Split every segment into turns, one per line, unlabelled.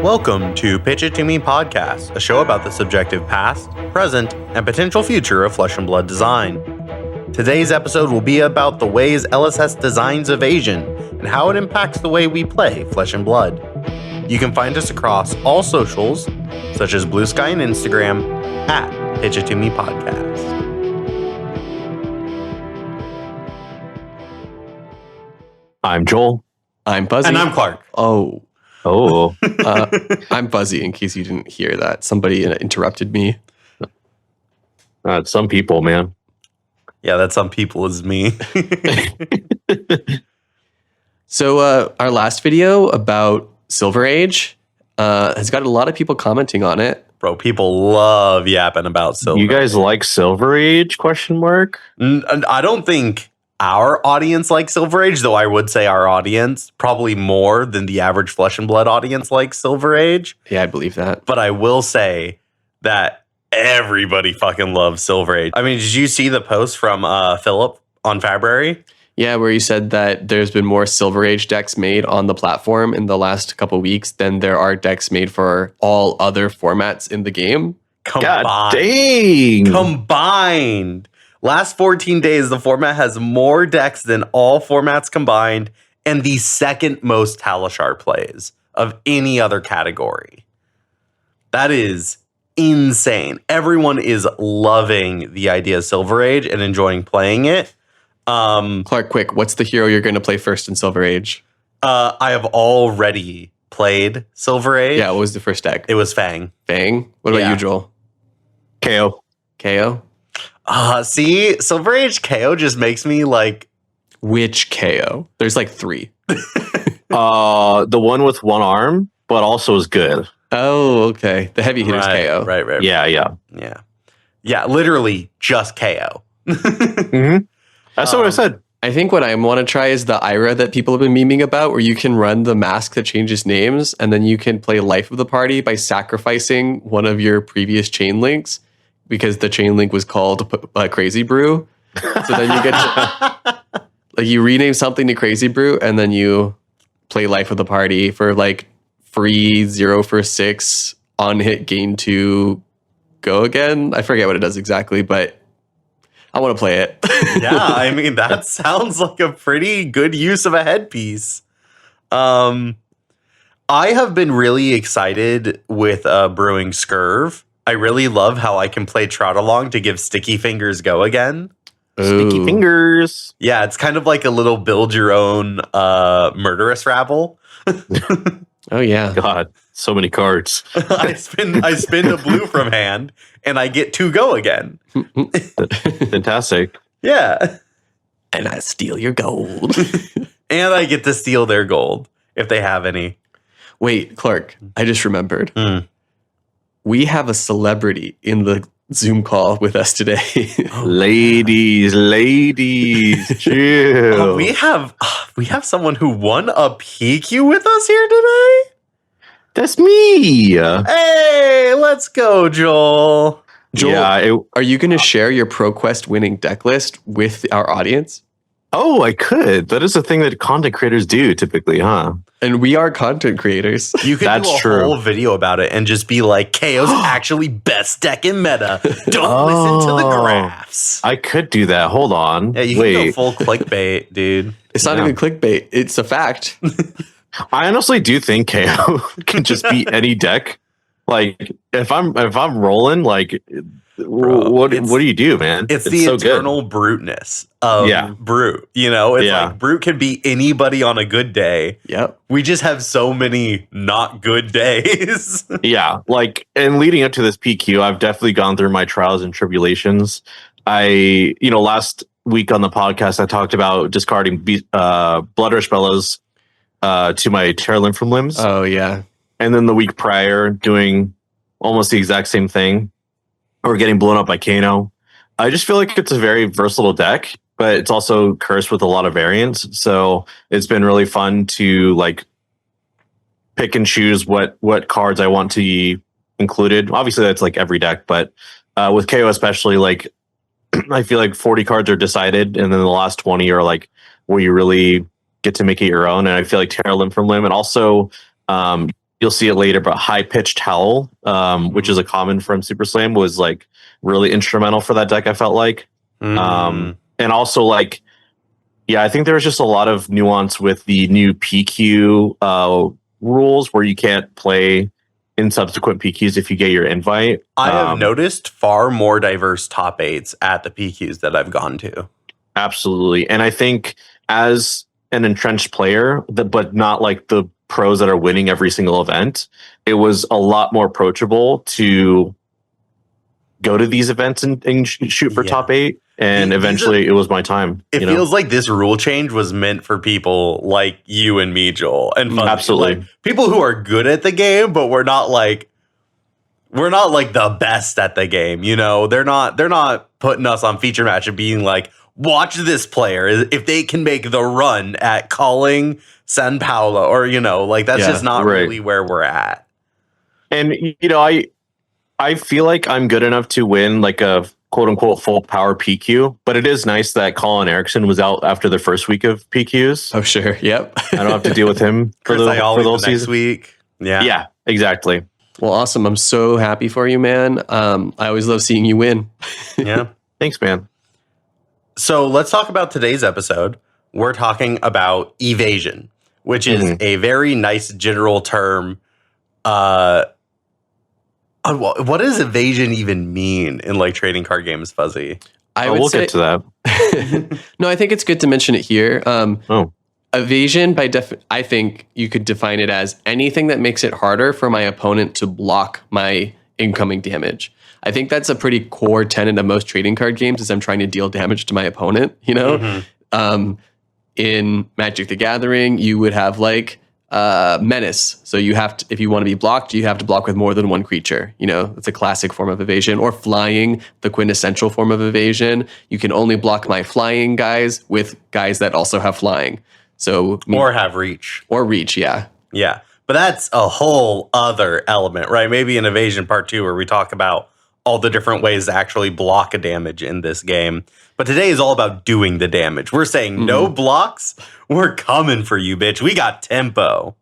Welcome to Pitch It To Me Podcast, a show about the subjective past, present, and potential future of Flesh and Blood design. Today's episode will be about the ways LSS designs Evasion and how it impacts the way we play Flesh and Blood. You can find us across all socials, such as Blue Sky and Instagram, at Pitch It To Me Podcast.
I'm Joel.
I'm Buzzy.
And I'm Clark.
Oh.
I'm Buzzy, in case you didn't hear that. Somebody interrupted me.
Some people, man.
Yeah, that some people is me.
So our last video about Silver Age has got a lot of people commenting on it.
Bro, people love yapping about Silver.
You guys like Silver Age? ?
I don't think our audience likes Silver Age, though I would say our audience probably more than the average Flesh and Blood audience likes Silver Age.
Yeah, I believe that.
But I will say that everybody fucking loves Silver Age. I mean, did you see the post from Philip on Fabruary?
Yeah, where you said that there's been more Silver Age decks made on the platform in the last couple weeks than there are decks made for all other formats in the game.
Combined.
God dang.
Combined. Last 14 days, the format has more decks than all formats combined and the second most Talishar plays of any other category. That is insane. Everyone is loving the idea of Silver Age and enjoying playing it.
Clark, quick, what's the hero you're going to play first in Silver Age?
I have already played Silver Age.
Yeah, what was the first deck?
It was Fang.
Fang? What about
Yeah.
you, Joel?
KO.
KO?
See, Silver Age KO just makes me like...
Which KO? There's like 3.
The one with one arm, but also is good.
Oh, okay. The heavy hitters KO.
Right. Yeah, literally just KO.
Mm-hmm. That's what I said.
I think what I want to try is the Ira that people have been memeing about, where you can run the mask that changes names, and then you can play Life of the Party by sacrificing one of your previous chain links, because the chain link was called Crazy Brew. So then you get to, like, you rename something to Crazy Brew, and then you play Life of the Party for like free 0 for 6 on hit gain 2 go again. I forget what it does exactly, but I want to play it.
Yeah, I mean, that sounds like a pretty good use of a headpiece. I have been really excited with brewing Scurv. I really love how I can play Trout Along to give Sticky Fingers go again.
Sticky fingers.
Yeah, it's kind of like a little build your own murderous rabble.
Oh yeah.
God, so many cards.
I spin a blue from hand and I get 2 go again.
Fantastic.
Yeah.
And I steal your gold.
And I get to steal their gold if they have any.
Wait, Clark, I just remembered.
Mm.
We have a celebrity in the Zoom call with us today.
Ladies, chill.
We have someone who won a PQ with us here today.
That's me.
Hey, let's go, Joel.
Joel,
Yeah.
are you going to share your ProQuest winning deck list with our audience?
I could. That is a thing that content creators do typically, huh?
And we are content creators.
You could
That's
do a
true.
whole video about it and just be like, KO's actually best deck in meta. Don't listen to the graphs.
I could do that. Hold on.
Yeah, you can go full clickbait, dude.
It's not
Yeah.
even clickbait. It's a fact.
I honestly do think KO can just beat any deck. Like if I'm rolling, like
Bro,
what do you do, man?
It's the
so
eternal bruteness of Brute. You know, it's like Brute can beat anybody on a good day.
Yep.
We just have so many not good days.
Yeah, like, and leading up to this PQ, I've definitely gone through my trials and tribulations. Last week on the podcast, I talked about discarding Blood Rush Bellows to my Terra Lymph limbs.
Oh, yeah.
And then the week prior, doing almost the exact same thing, or getting blown up by Kano. I just feel like it's a very versatile deck, but it's also cursed with a lot of variants. So it's been really fun to like pick and choose what cards I want to be included. Obviously, that's like every deck, but with KO especially, like I feel like 40 cards are decided, and then the last 20 are like where you really get to make it your own. And I feel like Terra Limb from Limb, and also you'll see it later, but high pitched howl, which is a common from Super Slam, was like really instrumental for that deck. I felt like, and also like, yeah, I think there was just a lot of nuance with the new PQ rules where you can't play in subsequent PQs if you get your invite.
I have noticed far more diverse top 8s at the PQs that I've gone to.
Absolutely. And I think as an entrenched player, but not like the pros that are winning every single event, it was a lot more approachable to go to these events and shoot for top 8. And eventually it was my time.
It feels like this rule change was meant for people like you and me, Joel. And Fuzzy.
Absolutely.
Like, people who are good at the game, but we're not like the best at the game. You know, they're not putting us on feature match and being like, watch this player if they can make the run at calling San Paulo, or, you know, like that's just not really where we're at.
And, you know, I feel like I'm good enough to win like a quote unquote full power PQ, but it is nice that Colin Erickson was out after the first week of PQs.
Oh, sure. Yep.
I don't have to deal with him
for the whole season. Week.
Yeah, exactly.
Well, awesome. I'm so happy for you, man. I always love seeing you win.
Yeah.
Thanks, man.
So let's talk about today's episode. We're talking about evasion, which is a very nice general term. What does evasion even mean in like trading card games, Fuzzy?
We'll get to that.
No, I think it's good to mention it here. Evasion, I think you could define it as anything that makes it harder for my opponent to block my incoming damage. I think that's a pretty core tenet of most trading card games, is I'm trying to deal damage to my opponent, you know? In Magic the Gathering, you would have like menace. So you have to, if you want to be blocked, you have to block with more than one creature. You know, it's a classic form of evasion. Or flying, the quintessential form of evasion. You can only block my flying guys with guys that also have flying. So
or have reach.
Or reach, yeah.
Yeah. But that's a whole other element, right? Maybe in Evasion Part 2 where we talk about all the different ways to actually block a damage in this game. But today is all about doing the damage. We're saying no blocks. We're coming for you, bitch. We got tempo.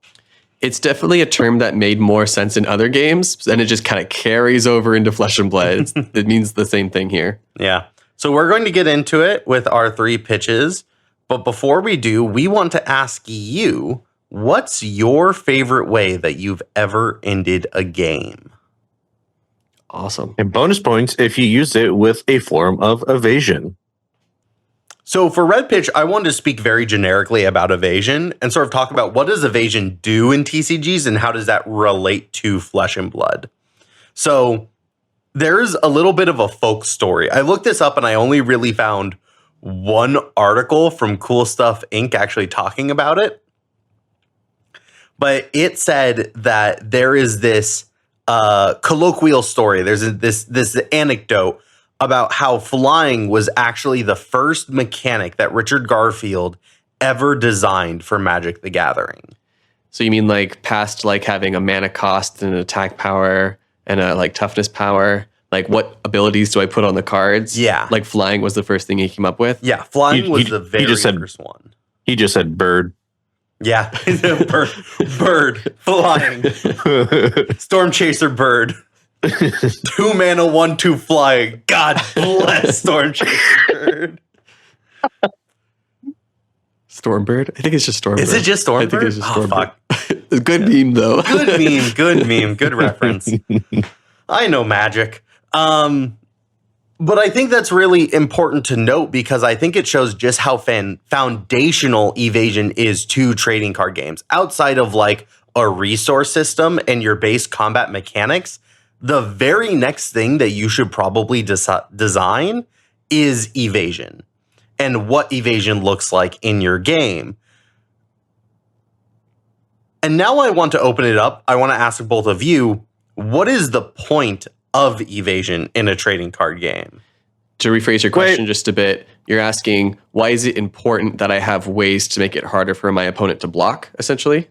It's definitely a term that made more sense in other games, and it just kind of carries over into Flesh and Blood. It means the same thing here.
Yeah. So we're going to get into it with our 3 pitches. But before we do, we want to ask you, what's your favorite way that you've ever ended a game?
Awesome.
And bonus points if you used it with a form of evasion.
So for Red Pitch, I wanted to speak very generically about evasion and sort of talk about what does evasion do in TCGs and how does that relate to Flesh and Blood. So there's a little bit of a folk story. I looked this up and I only really found one article from Cool Stuff Inc. actually talking about it. But it said that there is this colloquial story. There's this anecdote about how flying was actually the first mechanic that Richard Garfield ever designed for Magic the Gathering.
So you mean like past like having a mana cost and an attack power and a like toughness power? Like what abilities do I put on the cards?
Yeah.
Like flying was the first thing he came up with?
Yeah, flying was the very first one.
He just said bird.
Yeah, bird, flying, storm chaser bird, 2 mana, 1/2 flying. God bless storm chaser bird.
Stormbird? I think it's just Stormbird.
Is it just Stormbird?
I think it's just Stormbird.
Fuck.
Good meme though.
Good meme, good reference. I know Magic. But I think that's really important to note because I think it shows just how foundational evasion is to trading card games. Outside of like a resource system and your base combat mechanics, the very next thing that you should probably design is evasion and what evasion looks like in your game. And now I want to open it up. I want to ask both of you, what is the point of evasion in a trading card game?
To rephrase your question just a bit, you're asking, why is it important that I have ways to make it harder for my opponent to block, essentially?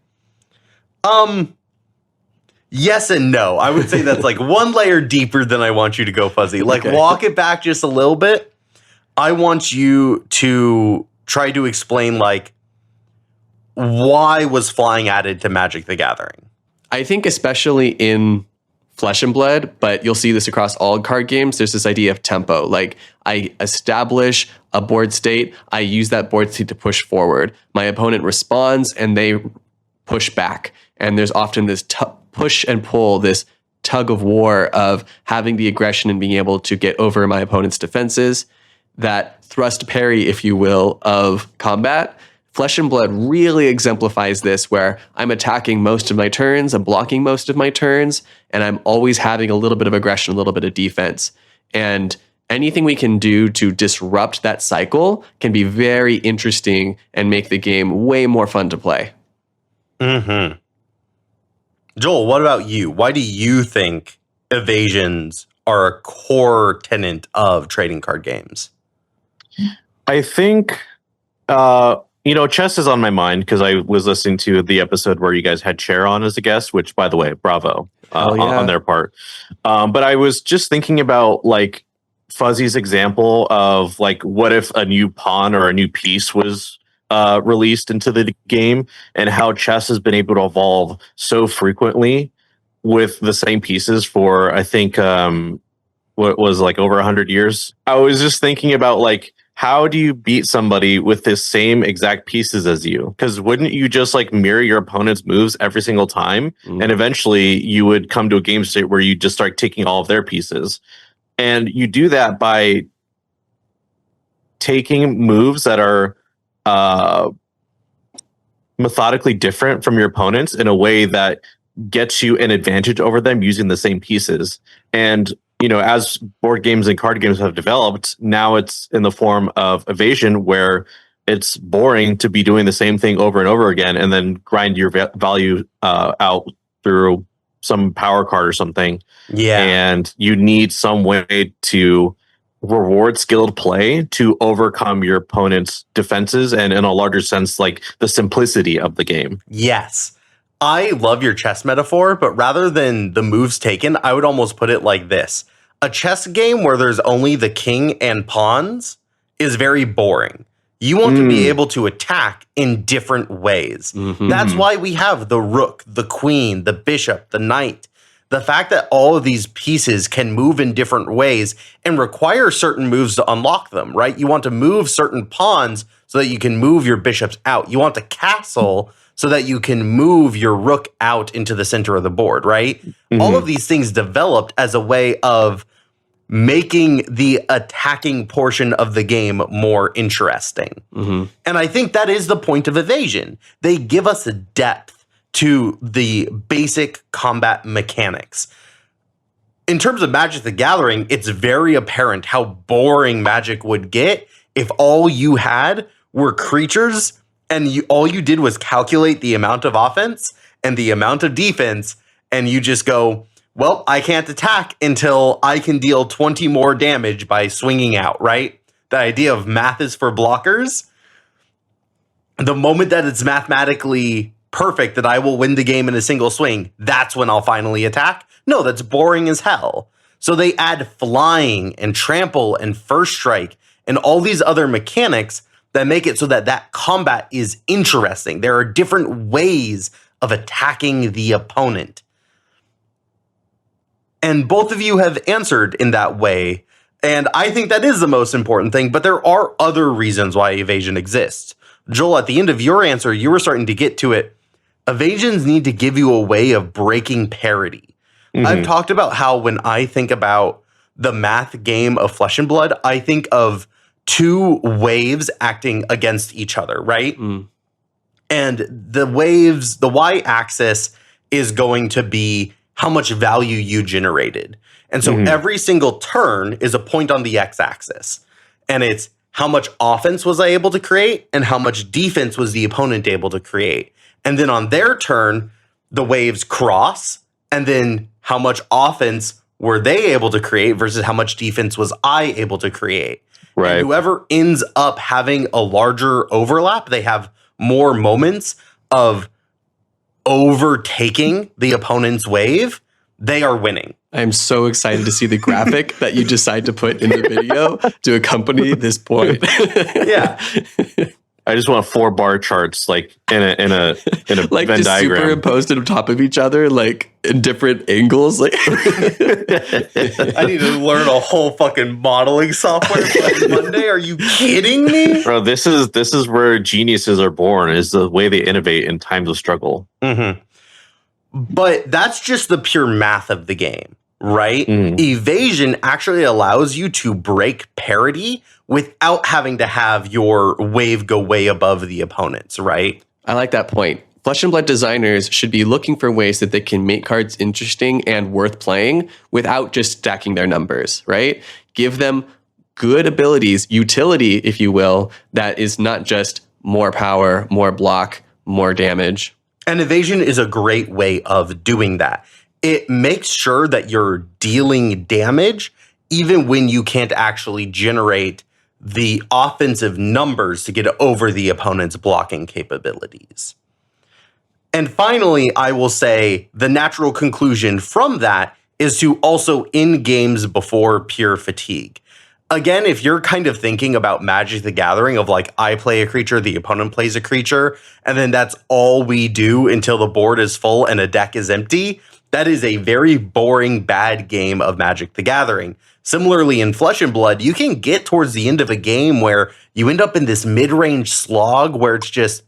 Yes and no. I would say that's like one layer deeper than I want you to go, Fuzzy. Like, walk it back just a little bit. I want you to try to explain, like, why was flying added to Magic the Gathering?
I think especially in Flesh and Blood, but you'll see this across all card games, there's this idea of tempo. Like, I establish a board state, I use that board state to push forward. My opponent responds and they push back. And there's often this push and pull, this tug of war of having the aggression and being able to get over my opponent's defenses. That thrust parry, if you will, of combat. Flesh and Blood really exemplifies this, where I'm attacking most of my turns, I'm blocking most of my turns, and I'm always having a little bit of aggression, a little bit of defense. And anything we can do to disrupt that cycle can be very interesting and make the game way more fun to play.
Mm-hmm. Joel, what about you? Why do you think evasions are a core tenet of trading card games?
I think, chess is on my mind because I was listening to the episode where you guys had Chair on as a guest, which, by the way, bravo on their part. But I was just thinking about like Fuzzy's example of like, what if a new pawn or a new piece was released into the game, and how chess has been able to evolve so frequently with the same pieces for, I think, what was like over 100 years. I was just thinking about like, how do you beat somebody with the same exact pieces as you? Because wouldn't you just like mirror your opponent's moves every single time? Mm. And eventually you would come to a game state where you just start taking all of their pieces. And you do that by taking moves that are methodically different from your opponents in a way that gets you an advantage over them using the same pieces. And as board games and card games have developed, now it's in the form of evasion, where it's boring to be doing the same thing over and over again and then grind your value out through some power card or something. Yeah. And you need some way to reward skilled play to overcome your opponent's defenses and, in a larger sense, like the simplicity of the game.
Yes. I love your chess metaphor, but rather than the moves taken, I would almost put it like this. A chess game where there's only the king and pawns is very boring. You want to be able to attack in different ways. Mm-hmm. That's why we have the rook, the queen, the bishop, the knight. The fact that all of these pieces can move in different ways and require certain moves to unlock them, right? You want to move certain pawns so that you can move your bishops out. You want to castle so that you can move your rook out into the center of the board, right? Mm-hmm. All of these things developed as a way of making the attacking portion of the game more interesting. Mm-hmm. And I think that is the point of evasion. They give us a depth to the basic combat mechanics. In terms of Magic the Gathering, it's very apparent how boring Magic would get if all you had were creatures and all you did was calculate the amount of offense and the amount of defense, and you just go, well, I can't attack until I can deal 20 more damage by swinging out, right? The idea of math is for blockers. The moment that it's mathematically perfect that I will win the game in a single swing, that's when I'll finally attack. No, that's boring as hell. So they add flying and trample and first strike and all these other mechanics that make it so that that combat is interesting. There are different ways of attacking the opponent. And both of you have answered in that way. And I think that is the most important thing. But there are other reasons why evasion exists. Joel, at the end of your answer, you were starting to get to it. Evasions need to give you a way of breaking parity. Mm-hmm. I've talked about how when I think about the math game of Flesh and Blood, I think of two waves acting against each other, right? Mm. And the waves, the y-axis is going to be how much value you generated. And so every single turn is a point on the x-axis. And it's how much offense was I able to create and how much defense was the opponent able to create. And then on their turn, the waves cross. And then how much offense were they able to create versus how much defense was I able to create. Right. And whoever ends up having a larger overlap, they have more moments of overtaking the opponent's wave, they are winning.
I'm so excited to see the graphic that you decide to put in the video to accompany this point.
Yeah.
I just want 4 bar charts like in a
like
Venn
just
diagram.
superimposed on top of each other, like in different angles. Like
I need to learn a whole fucking modeling software by Monday. Are you kidding me?
Bro, this is where geniuses are born, is the way they innovate in times of struggle.
Mm-hmm. But that's just the pure math of the game, right? Evasion actually allows you to break parity without having to have your wave go way above the opponent's, right?
I like that point. Flesh and Blood designers should be looking for ways that they can make cards interesting and worth playing without just stacking their numbers, right? Give them good abilities, utility, if you will, that is not just more power, more block, more damage.
And Evasion is a great way of doing that. It makes sure that you're dealing damage even when you can't actually generate the offensive numbers to get over the opponent's blocking capabilities. And finally, I will say the natural conclusion from that is to also end games before pure fatigue. Again, if you're kind of thinking about Magic the Gathering of like, I play a creature, the opponent plays a creature, and then that's all we do until the board is full and a deck is empty, that is a very boring, bad game of Magic the Gathering. Similarly, in Flesh and Blood, you can get towards the end of a game where you end up in this mid-range slog where it's just,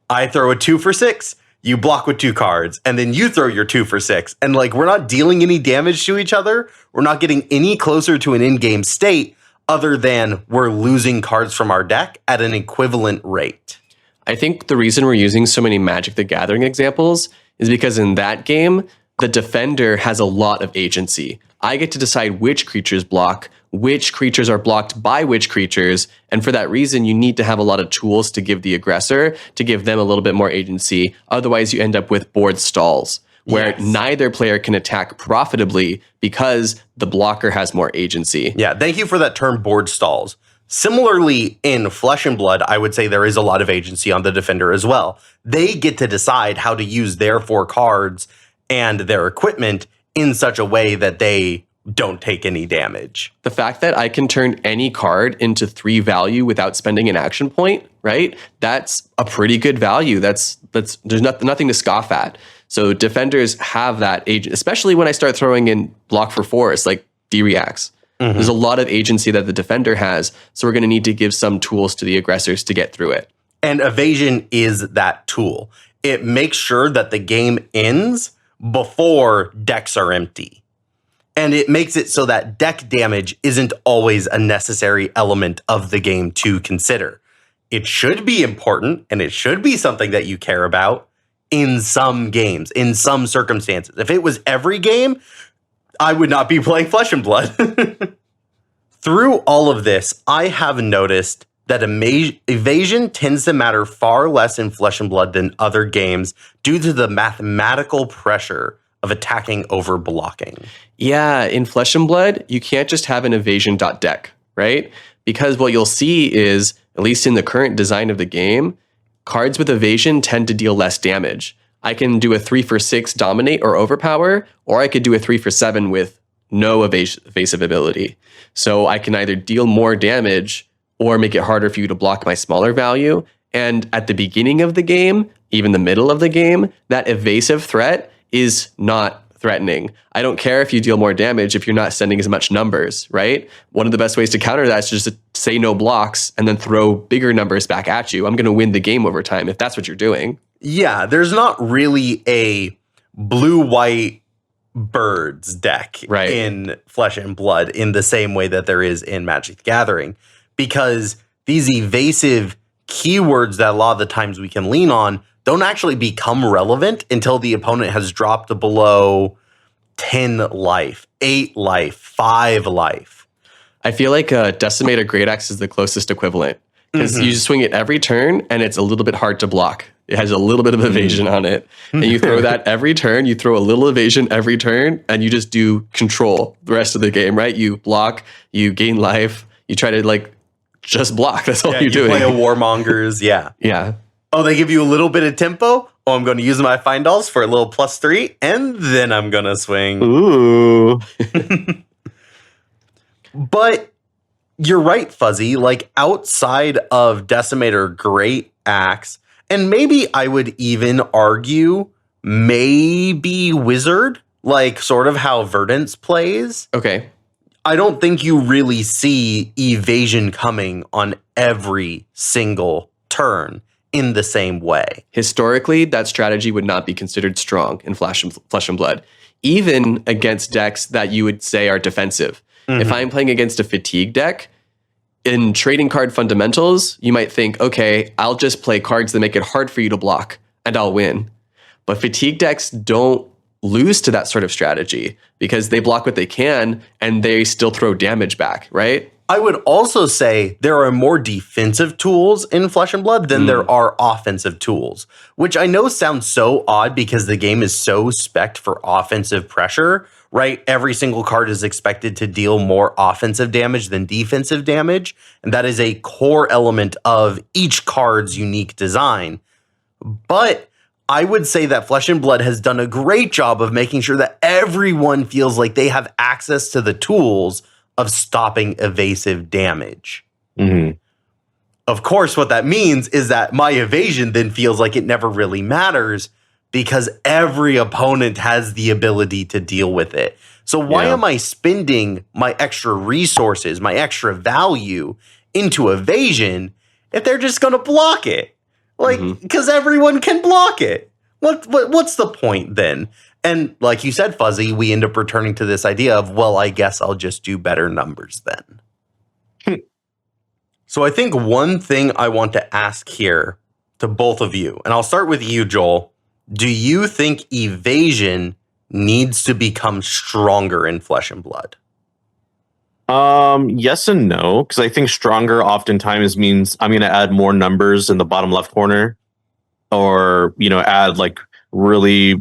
I throw a 2 for 6, you block with 2 cards, and then you throw your 2 for 6. And like, we're not dealing any damage to each other. We're not getting any closer to an in-game state other than we're losing cards from our deck at an equivalent rate.
I think the reason we're using so many Magic the Gathering examples is because in that game, the defender has a lot of agency. I get to decide which creatures block, which creatures are blocked by which creatures, and for that reason, you need to have a lot of tools to give the aggressor, to give them a little bit more agency. Otherwise, you end up with board stalls, where neither player can attack profitably because the blocker has more agency.
Yeah, thank you for that term, board stalls. Similarly, in Flesh and Blood, I would say there is a lot of agency on the defender as well. They get to decide how to use their 4 cards and their equipment in such a way that they don't take any damage.
The fact that I can turn any card into 3 value without spending an action point, right? That's a pretty good value. There's nothing to scoff at. So defenders have that agent, especially when I start throwing in block for force, like D-reacts. There's a lot of agency that the defender has. So we're going to need to give some tools to the aggressors to get through it.
And Evasion is that tool. It makes sure that the game ends before decks are empty. And it makes it so that deck damage isn't always a necessary element of the game to consider. It should be important, and it should be something that you care about in some games, in some circumstances. If it was every game, I would not be playing Flesh and Blood. Through all of this, I have noticed that Evasion tends to matter far less in Flesh and Blood than other games due to the mathematical pressure of attacking over blocking.
Yeah, in Flesh and Blood, you can't just have an evasion.deck, right? Because what you'll see is, at least in the current design of the game, cards with evasion tend to deal less damage. I can do a 3 for 6 dominate or overpower, or I could do a 3 for 7 with no evasive ability. So I can either deal more damage or make it harder for you to block my smaller value. And at the beginning of the game, even the middle of the game, that evasive threat is not threatening. I don't care if you deal more damage if you're not sending as much numbers, right? One of the best ways to counter that is just to say no blocks and then throw bigger numbers back at you. I'm going to win the game over time if that's what you're doing.
Yeah, there's not really a blue-white birds deck in Flesh and Blood in the same way that there is in Magic the Gathering, because these evasive keywords that a lot of the times we can lean on don't actually become relevant until the opponent has dropped below 10 life, 8 life, 5 life.
I feel like Decimator Great Axe is the closest equivalent, because you just swing it every turn and it's a little bit hard to block. It has a little bit of evasion on it. And you throw that every turn, you throw a little evasion every turn, and you just do control the rest of the game, right? You block, you gain life, you try to like just block. That's all you're doing.
You play a Warmongers,
Yeah.
Oh, they give you a little bit of tempo. Oh, I'm going to use my Find Alls for a little +3, and then I'm going to swing.
Ooh.
But You're right, Fuzzy. Like outside of Decimator, Great Axe, and maybe I would even argue maybe Wizard, like sort of how Verdance plays.
Okay.
I don't think you really see Evasion coming on every single turn in the same way.
Historically, that strategy would not be considered strong in Flesh and Blood, even against decks that you would say are defensive. If I'm playing against a fatigue deck, in trading card fundamentals, you might think, okay, I'll just play cards that make it hard for you to block and I'll win. But fatigue decks don't lose to that sort of strategy because they block what they can and they still throw damage back, right?
I would also say there are more defensive tools in Flesh and Blood than there are offensive tools, which I know sounds so odd because the game is so spec'd for offensive pressure, right? Every single card is expected to deal more offensive damage than defensive damage, and that is a core element of each card's unique design. But I would say that Flesh and Blood has done a great job of making sure that everyone feels like they have access to the tools of stopping evasive damage. Of course, what that means is that my evasion then feels like it never really matters because every opponent has the ability to deal with it. So why am I spending my extra resources, my extra value into evasion if they're just going to block it? Like, because everyone can block it. What's the point then? And like you said, Fuzzy, we end up returning to this idea of, well, I guess I'll just do better numbers then. So I think one thing I want to ask here to both of you, and I'll start with you, Joel. Do you think evasion needs to become stronger in Flesh and Blood?
Yes and no, because I think stronger oftentimes means I'm going to add more numbers in the bottom left corner, or add like really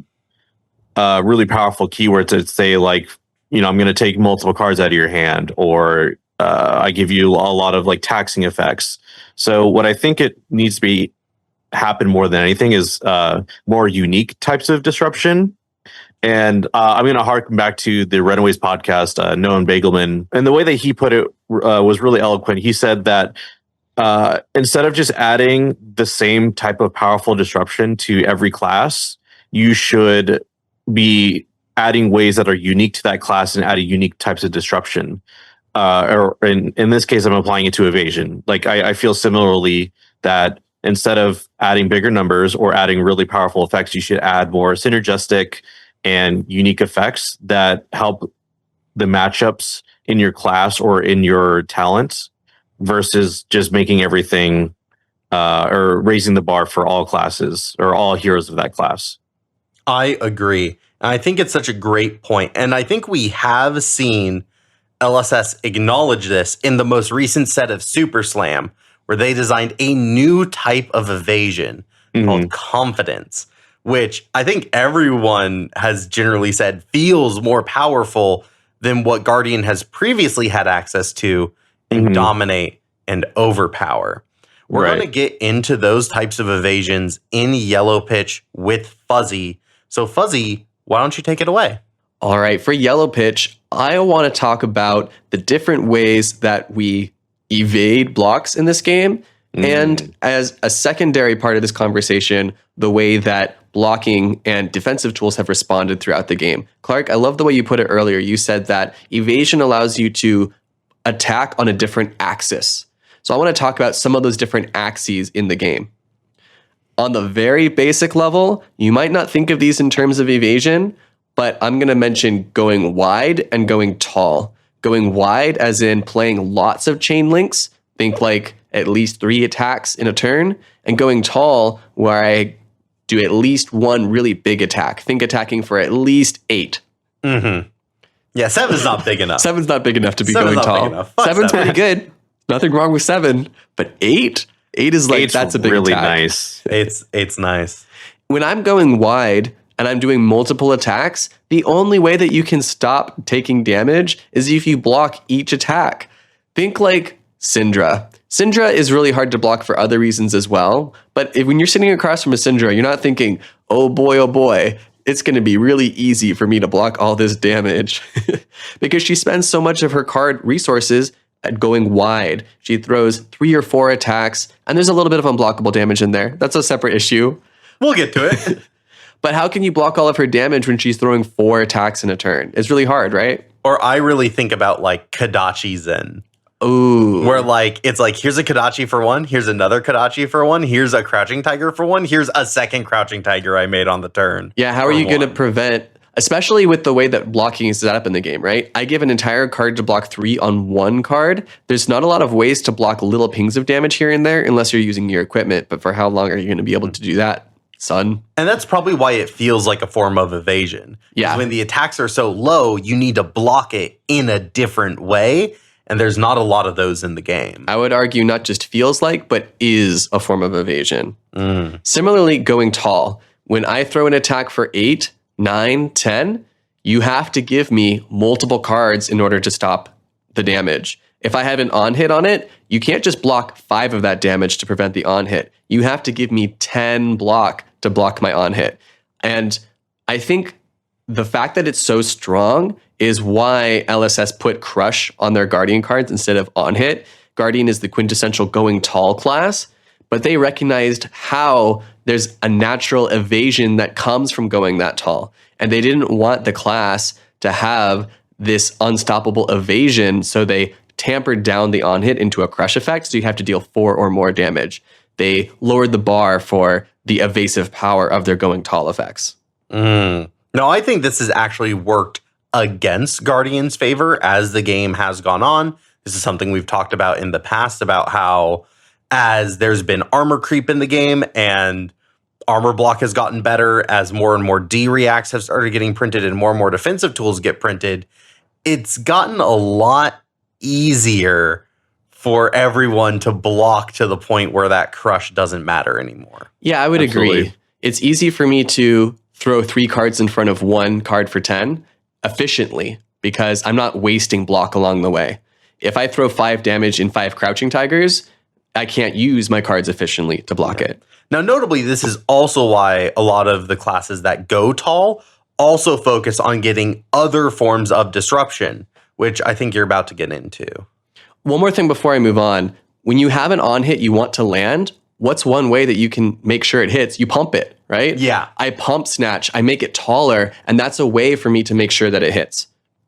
powerful keywords that say like I'm going to take multiple cards out of your hand, or I give you a lot of like taxing effects. So what I think it needs to be happen more than anything is more unique types of disruption. And I'm going to harken back to the Runaways podcast, Noam Bagelman, and the way that he put it was really eloquent. He said that instead of just adding the same type of powerful disruption to every class, you should be adding ways that are unique to that class and adding unique types of disruption. Or in this case, I'm applying it to evasion. Like I feel similarly that instead of adding bigger numbers or adding really powerful effects, you should add more synergistic and unique effects that help the matchups in your class or in your talents versus just making everything or raising the bar for all classes or all heroes of that class.
I agree. I think it's such a great point. And I think we have seen LSS acknowledge this in the most recent set of Super Slam, where they designed a new type of evasion called Confidence, which I think everyone has generally said feels more powerful than what Guardian has previously had access to in Dominate and Overpower. We're going to get into those types of evasions in Yellow Pitch with Fuzzy. So Fuzzy, why don't you take it away?
All right, for Yellow Pitch, I want to talk about the different ways that we evade blocks in this game. And as a secondary part of this conversation, the way that blocking and defensive tools have responded throughout the game. Clark, I love the way you put it earlier. You said that evasion allows you to attack on a different axis. So I want to talk about some of those different axes in the game. On the very basic level, you might not think of these in terms of evasion, but I'm going to mention going wide and going tall. Going wide as in playing lots of chain links, think like at least 3 attacks in a turn, and going tall where I do at least one really big attack. Think attacking for at least 8.
Yeah, 7's not big enough.
7's not big enough to be
7's
going
not
tall.
big enough. Fuck
7's
7.
pretty good. Nothing wrong with 7, but 8? 8 is like,
8's
that's a big
really
attack.
nice.
It's nice.
When I'm going wide and I'm doing multiple attacks, the only way that you can stop taking damage is if you block each attack. Think like Syndra. Syndra is really hard to block for other reasons as well. But when you're sitting across from a Syndra, you're not thinking, oh boy, it's going to be really easy for me to block all this damage. Because she spends so much of her card resources going wide. She throws 3 or 4 attacks, and there's a little bit of unblockable damage in there. That's a separate issue.
We'll get to it.
But how can you block all of her damage when she's throwing 4 attacks in a turn? It's really hard, right?
Or I really think about like Kodachi Zen.
Ooh.
Where like it's like here's a Kodachi for 1, here's another Kodachi for 1, here's a Crouching Tiger for 1, here's a second Crouching Tiger I made on the turn.
Yeah, how are you going to prevent, especially with the way that blocking is set up in the game, right? I give an entire card to block 3 on 1 card. There's not a lot of ways to block little pings of damage here and there unless you're using your equipment. But for how long are you going to be able to do that, son?
And that's probably why it feels like a form of evasion.
Yeah.
When the attacks are so low, you need to block it in a different way. And there's not a lot of those in the game.
I would argue not just feels like, but is a form of evasion. Similarly, going tall. When I throw an attack for 8, 9, 10, you have to give me multiple cards in order to stop the damage. If I have an on hit on it, you can't just block 5 of that damage to prevent the on hit. You have to give me 10 block to block my on hit. And I think the fact that it's so strong is why LSS put Crush on their Guardian cards instead of on hit. Guardian is the quintessential going tall class, but they recognized how there's a natural evasion that comes from going that tall. And they didn't want the class to have this unstoppable evasion, so they tampered down the on hit into a crush effect, so you have to deal 4 or more damage. They lowered the bar for the evasive power of their going tall effects.
No, I think this has actually worked against Guardian's favor as the game has gone on. This is something we've talked about in the past about how as there's been armor creep in the game and armor block has gotten better, as more and more D reacts have started getting printed and more defensive tools get printed, it's gotten a lot easier for everyone to block to the point where that crush doesn't matter anymore.
Yeah, I would agree. It's easy for me to throw 3 cards in front of 1 card for 10 efficiently because I'm not wasting block along the way. If I throw 5 damage in 5 Crouching Tigers, I can't use my cards efficiently to block it.
Now, notably, this is also why a lot of the classes that go tall also focus on getting other forms of disruption, which I think you're about to get into.
One more thing before I move on. When you have an on hit you want to land, what's one way that you can make sure it hits? You pump it, right?
Yeah.
I pump snatch, I make it taller, and that's a way for me to make sure that it hits.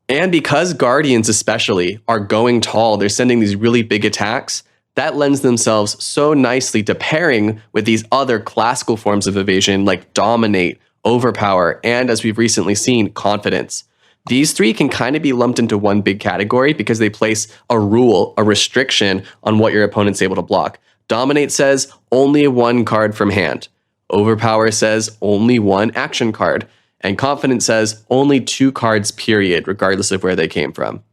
And because Guardians especially are going tall, they're sending these really big attacks, that lends themselves so nicely to pairing with these other classical forms of evasion like Dominate, Overpower, and as we've recently seen, Confidence. These 3 can kind of be lumped into one big category because they place a rule, a restriction on what your opponent's able to block. Dominate says only 1 card from hand. Overpower says only 1 action card. And Confidence says only 2 cards, period, regardless of where they came from.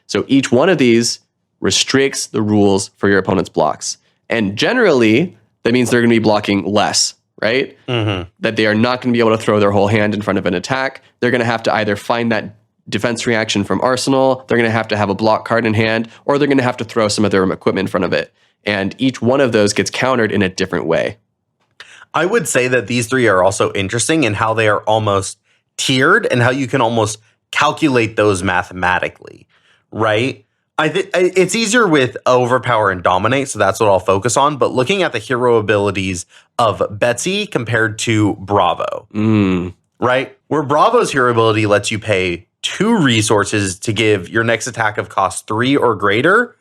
So each one of these restricts the rules for your opponent's blocks. And generally, that means they're going to be blocking less, right? That they are not going to be able to throw their whole hand in front of an attack. They're going to have to either find that defense reaction from Arsenal, they're going to have a block card in hand, or they're going to have to throw some of their equipment in front of it. And each one of those gets countered in a different way.
I would say that these 3 are also interesting in how they are almost tiered and how you can almost calculate those mathematically, right? It's easier with Overpower and Dominate, so that's what I'll focus on. But looking at the hero abilities of Betsy compared to Bravo, right? Where Bravo's hero ability lets you pay 2 resources to give your next attack of cost 3 or greater,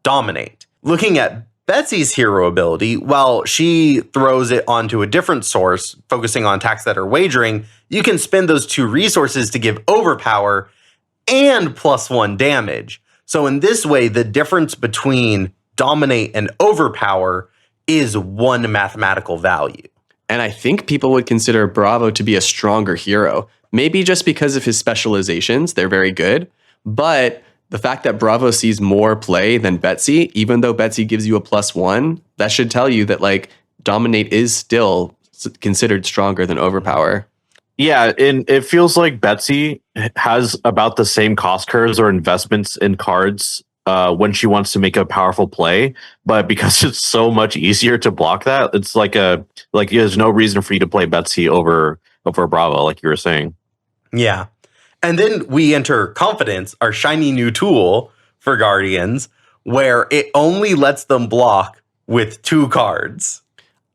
Dominate. Looking at Betsy's hero ability, while she throws it onto a different source, focusing on attacks that are wagering, you can spend those 2 resources to give Overpower and +1 damage. So in this way, the difference between Dominate and Overpower is 1 mathematical value.
And I think people would consider Bravo to be a stronger hero. Maybe just because of his specializations, they're very good. But the fact that Bravo sees more play than Betsy, even though Betsy gives you a +1, that should tell you that like Dominate is still considered stronger than Overpower.
Yeah, and it feels like Betsy has about the same cost curves or investments in cards when she wants to make a powerful play, but because it's so much easier to block that, it's like there's no reason for you to play Betsy over Bravo, like you were saying.
Yeah. And then we enter Confidence, our shiny new tool for Guardians, where it only lets them block with 2 cards.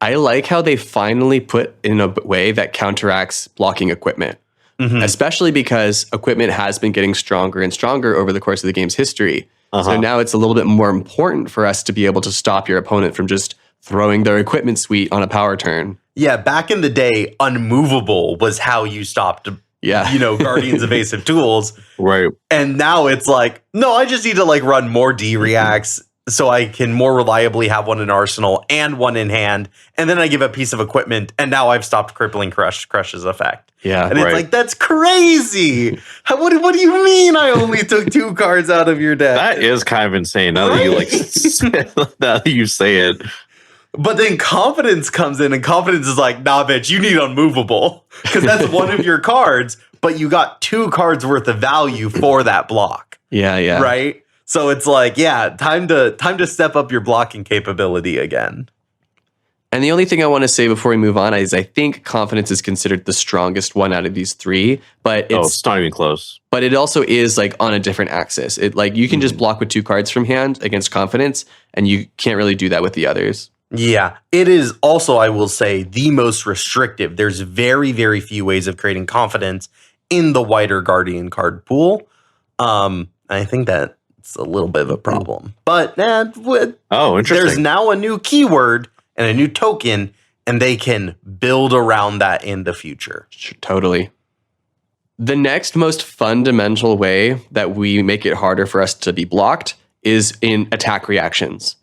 I like how they finally put in a way that counteracts blocking equipment, especially because equipment has been getting stronger and stronger over the course of the game's history. So now it's a little bit more important for us to be able to stop your opponent from just throwing their equipment suite on a power turn.
Yeah, back in the day, unmovable was how you stopped, Guardian's evasive tools.
Right.
And now it's like, no, I just need to like run more D-reacts so I can more reliably have one in arsenal and one in hand. And then I give a piece of equipment, and now I've stopped crippling Crush's effect.
Yeah.
And it's like, that's crazy. What do you mean I only took 2 cards out of your deck?
That is kind of insane now that you say it.
But then confidence comes in, and confidence is like, nah, bitch, you need unmovable. Because that's one of your cards, but you got 2 cards worth of value for that block.
Yeah.
Right? So it's like, yeah, time to step up your blocking capability again.
And the only thing I want to say before we move on is I think confidence is considered the strongest one out of these 3, but
it's not even close.
But it also is like on a different axis. It like you can just block with 2 cards from hand against confidence, and you can't really do that with the others.
Yeah, it is also, I will say, the most restrictive. There's very, very few ways of creating confidence in the wider Guardian card pool. I think that's a little bit of a problem. But
interesting.
There's now a new keyword and a new token, and they can build around that in the future.
Totally. The next most fundamental way that we make it harder for us to be blocked is in attack reactions.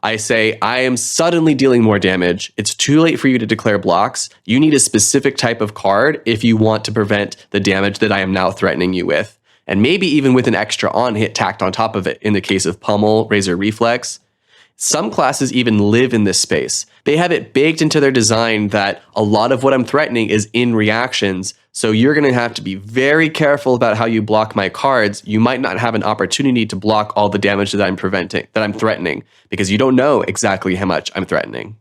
I say, I am suddenly dealing more damage. It's too late for you to declare blocks. You need a specific type of card if you want to prevent the damage that I am now threatening you with. And maybe even with an extra on-hit tacked on top of it in the case of Pummel, Razor Reflex. Some classes even live in this space. They have it baked into their design that a lot of what I'm threatening is in reactions, so you're going to have to be very careful about how you block my cards. You might not have an opportunity to block all the damage that I'm threatening, because you don't know exactly how much I'm threatening.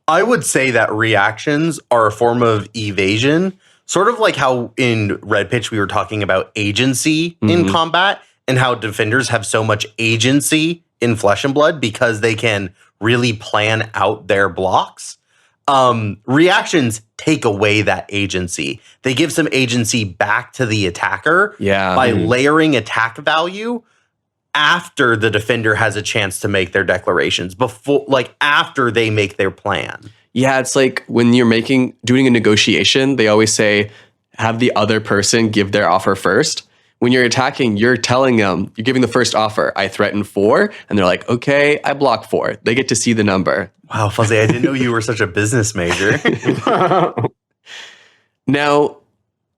I would say that reactions are a form of evasion, sort of like how in Red Pitch we were talking about agency in combat, and how defenders have so much agency in Flesh and Blood because they can really plan out their blocks. Reactions take away that agency. They give some agency back to the attacker by layering attack value after the defender has a chance to make their declarations, after they make their plan.
Yeah, it's like when you're doing a negotiation, they always say, have the other person give their offer first. When you're attacking, you're telling them, you're giving the first offer, I threaten 4, and they're like, okay, I block 4. They get to see the number.
Wow, Fuzzy, I didn't know you were such a business major.
Now,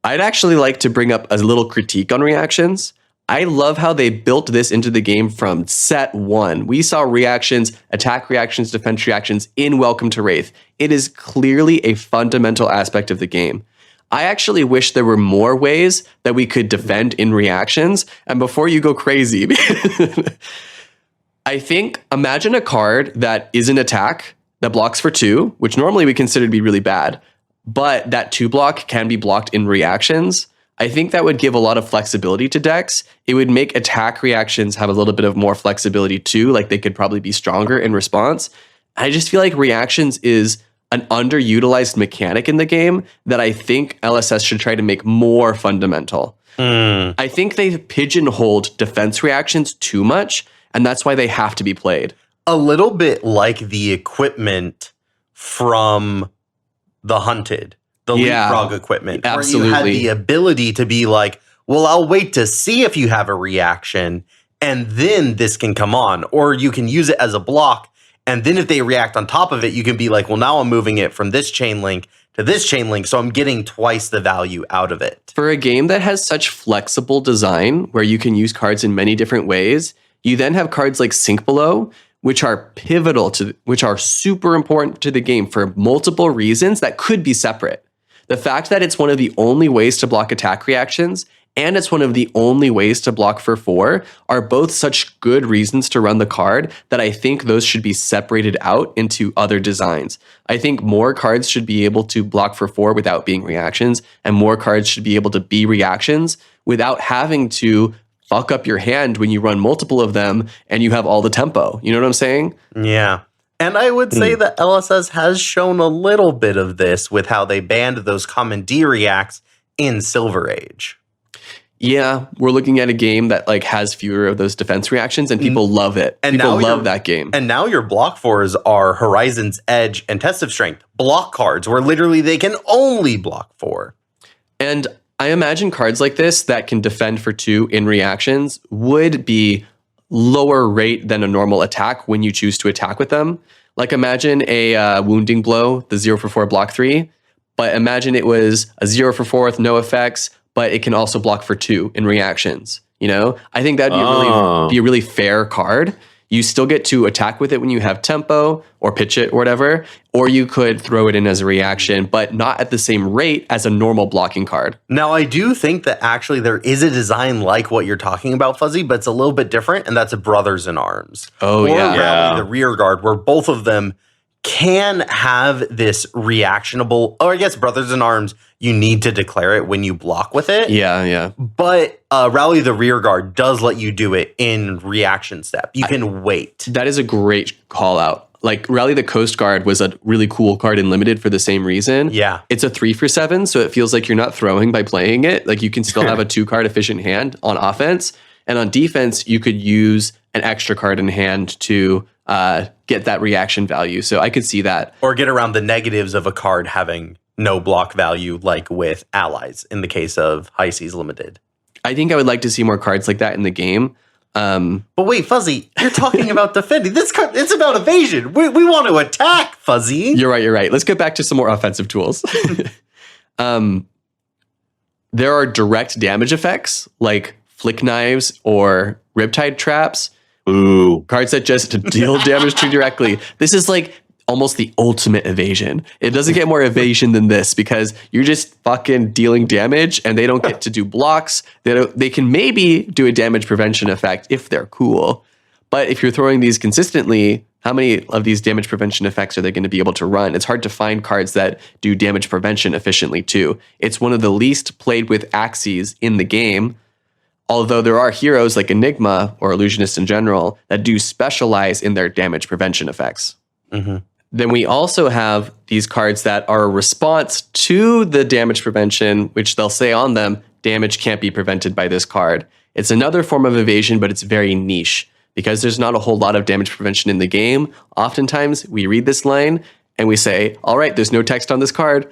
I'd actually like to bring up a little critique on reactions. I love how they built this into the game from set 1. We saw reactions, attack reactions, defense reactions in Welcome to Wraith. It is clearly a fundamental aspect of the game. I actually wish there were more ways that we could defend in reactions. And before you go crazy, I think, imagine a card that is an attack that blocks for 2, which normally we consider to be really bad, but that 2 block can be blocked in reactions. I think that would give a lot of flexibility to decks. It would make attack reactions have a little bit of more flexibility too, like they could probably be stronger in response. I just feel like reactions is an underutilized mechanic in the game that I think LSS should try to make more fundamental. I think they pigeonholed defense reactions too much, and that's why they have to be played.
A little bit like the equipment from the Hunted, the leapfrog equipment,
absolutely.
Where you had the ability to be like, well, I'll wait to see if you have a reaction, and then this can come on. Or you can use it as a block, and then if they react on top of it, you can be like, well, now I'm moving it from this chain link to this chain link, so I'm getting twice the value out of it.
For a game that has such flexible design, where you can use cards in many different ways, you then have cards like Sink Below, which are pivotal which are super important to the game for multiple reasons that could be separate. The fact that it's one of the only ways to block attack reactions and it's one of the only ways to block for 4 are both such good reasons to run the card that I think those should be separated out into other designs. I think more cards should be able to block for 4 without being reactions, and more cards should be able to be reactions without having to fuck up your hand when you run multiple of them and you have all the tempo. You know what I'm saying?
Yeah. And I would say that LSS has shown a little bit of this with how they banned those commandeer reacts in Silver Age.
Yeah, we're looking at a game that like has fewer of those defense reactions, and people love it. And people love that game.
And now your block fours are Horizon's Edge and Test of Strength block cards, where literally they can only block 4.
And I imagine cards like this that can defend for 2 in reactions would be lower rate than a normal attack when you choose to attack with them. Like imagine a wounding blow, the 0 for 4 block 3, but imagine it was a 0 for 4 with no effects, but it can also block for 2 in reactions. You know, I think that'd be a really fair card. You still get to attack with it when you have tempo or pitch it or whatever, or you could throw it in as a reaction, but not at the same rate as a normal blocking card.
Now, I do think that actually there is a design like what you're talking about, Fuzzy, but it's a little bit different, and that's a Brothers in Arms.
Oh,
or
yeah.
The rear guard, where both of them can have this reactionable, or I guess Brothers in Arms, you need to declare it when you block with it.
Yeah.
But Rally the Rear Guard does let you do it in reaction step. You can wait.
That is a great call out. Like Rally the Coast Guard was a really cool card in Limited for the same reason.
Yeah.
It's a 3 for 7, so it feels like you're not throwing by playing it. Like you can still have a 2-card efficient hand on offense. And on defense, you could use an extra card in hand to get that reaction value. So I could see that.
Or get around the negatives of a card having no block value, like with allies in the case of High Seas Limited.
I think I would like to see more cards like that in the game.
But wait, Fuzzy, you're talking about defending. This card, it's about evasion. We want to attack, Fuzzy.
You're right. Let's get back to some more offensive tools. There are direct damage effects like flick knives or riptide traps.
Ooh.
Cards that just deal damage to you directly. This is like almost the ultimate evasion. It doesn't get more evasion than this because you're just fucking dealing damage and they don't get to do blocks. They can maybe do a damage prevention effect if they're cool. But if you're throwing these consistently, how many of these damage prevention effects are they going to be able to run? It's hard to find cards that do damage prevention efficiently too. It's one of the least played with axes in the game. Although there are heroes like Enigma or Illusionists in general that do specialize in their damage prevention effects.
Mm-hmm.
Then we also have these cards that are a response to the damage prevention, which they'll say on them, damage can't be prevented by this card. It's another form of evasion, but it's very niche. Because there's not a whole lot of damage prevention in the game, oftentimes we read this line and we say, all right, there's no text on this card.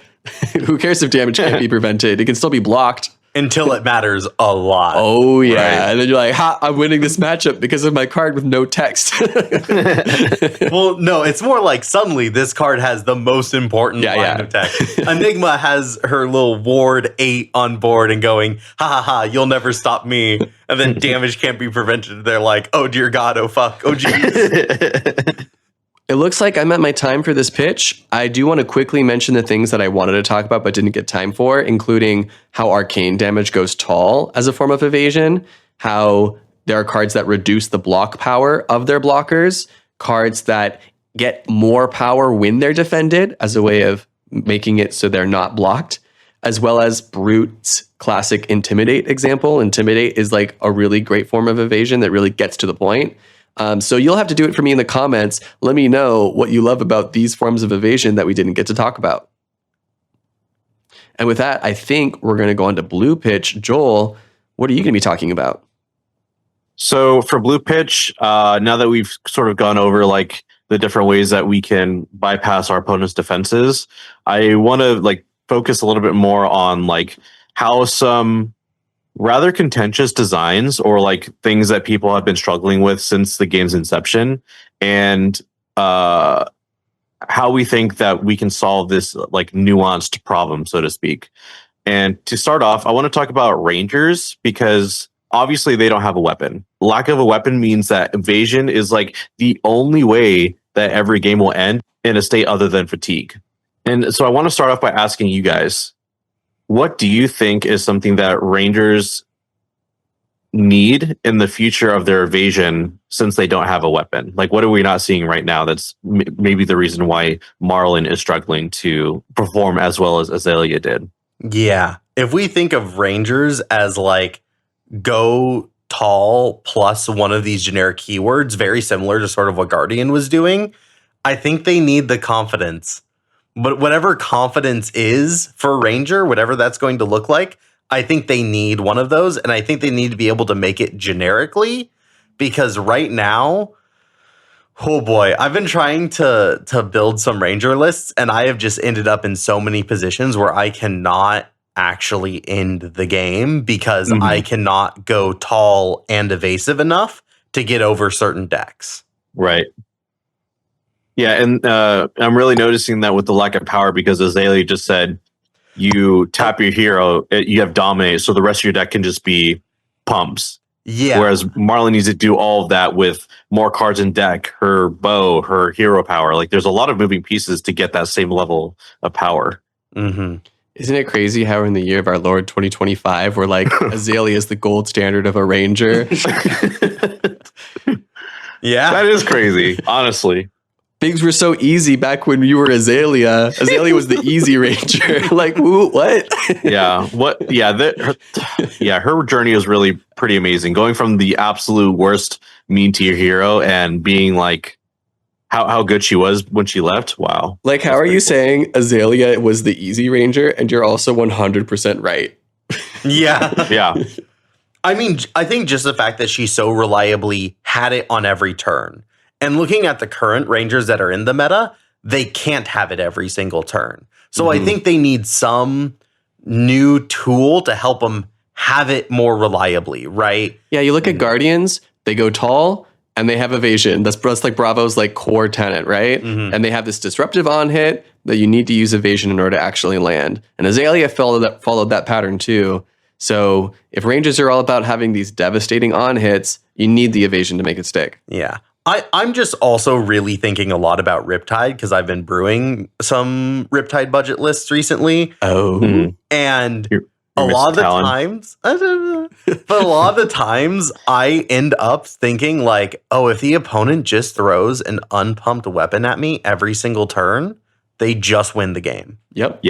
Who cares if damage can't be prevented? It can still be blocked.
Until it matters a lot.
Oh, yeah.
Right?
And then you're like, I'm winning this matchup because of my card with no text.
Well, no, it's more like suddenly this card has the most important line of text. Enigma has her little ward 8 on board and going, ha, you'll never stop me. And then damage can't be prevented. They're like, oh, dear God, oh, fuck, oh, jeez.
It looks like I'm at my time for this pitch. I do want to quickly mention the things that I wanted to talk about but didn't get time for, including how arcane damage goes tall as a form of evasion, how there are cards that reduce the block power of their blockers, cards that get more power when they're defended as a way of making it so they're not blocked, as well as Brute's classic Intimidate example. Intimidate is like a really great form of evasion that really gets to the point. So you'll have to do it for me in the comments. Let me know what you love about these forms of evasion that we didn't get to talk about. And with that, I think we're going to go on to blue pitch. Joel, what are you going to be talking about?
So for blue pitch, now that we've sort of gone over like the different ways that we can bypass our opponent's defenses, I want to like focus a little bit more on like how some rather contentious designs or like things that people have been struggling with since the game's inception, and how we think that we can solve this like nuanced problem, so to speak. And to start off, I want to talk about Rangers because obviously they don't have a weapon. Lack of a weapon means that evasion is like the only way that every game will end in a state other than fatigue. And so I want to start off by asking you guys, what do you think is something that Rangers need in the future of their evasion since they don't have a weapon? Like, what are we not seeing right now that's maybe the reason why Marlin is struggling to perform as well as Azalea did?
Yeah. If we think of Rangers as like, go tall plus one of these generic keywords, very similar to sort of what Guardian was doing, I think they need the confidence. But whatever confidence is for Ranger, whatever that's going to look like, I think they need one of those. And I think they need to be able to make it generically, because right now, oh boy, I've been trying to build some Ranger lists, and I have just ended up in so many positions where I cannot actually end the game because I cannot go tall and evasive enough to get over certain decks.
Right. Yeah, and I'm really noticing that with the lack of power, because Azalea just said you tap your hero, you have dominate, so the rest of your deck can just be pumps.
Yeah.
Whereas Marlon needs to do all of that with more cards in deck, her bow, her hero power. Like, there's a lot of moving pieces to get that same level of power.
Mm-hmm.
Isn't it crazy how in the year of our Lord 2025, we're like, Azalea is the gold standard of a Ranger?
Yeah.
That is crazy, honestly.
Things were so easy back when you were Azalea. Azalea was the easy Ranger. Like, what?
Yeah. What? Yeah. Her journey is really pretty amazing. Going from the absolute worst mean tier hero and being like how good she was when she left. Wow.
Like, how are you saying Azalea was the easy Ranger and you're also 100% right?
Yeah.
Yeah.
I mean, I think just the fact that she so reliably had it on every turn. And looking at the current Rangers that are in the meta, they can't have it every single turn. So I think they need some new tool to help them have it more reliably, right?
Yeah, you look at Guardians, they go tall and they have evasion. That's like Bravo's like core tenet, right? And they have this disruptive on hit that you need to use evasion in order to actually land. And Azalea followed that pattern too. So if Rangers are all about having these devastating on hits, you need the evasion to make it stick.
Yeah. I'm just also really thinking a lot about Riptide because I've been brewing some Riptide budget lists recently.
Oh.
And
You're
a lot of the
Talon.
times, but a lot of the times I end up thinking like, oh, if the opponent just throws an unpumped weapon at me every single turn, they just win the game.
Yep.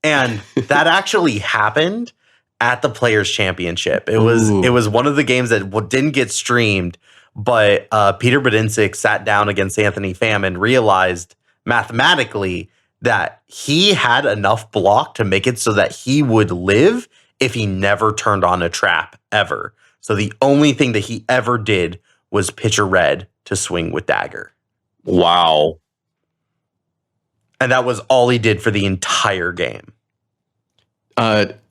And that actually happened at the Players Championship. It was one of the games that didn't get streamed, but Peter Budinsik sat down against Anthony Pham and realized mathematically that he had enough block to make it so that he would live if he never turned on a trap ever. So the only thing that he ever did was pitch a red to swing with dagger.
Wow.
And that was all he did for the entire game.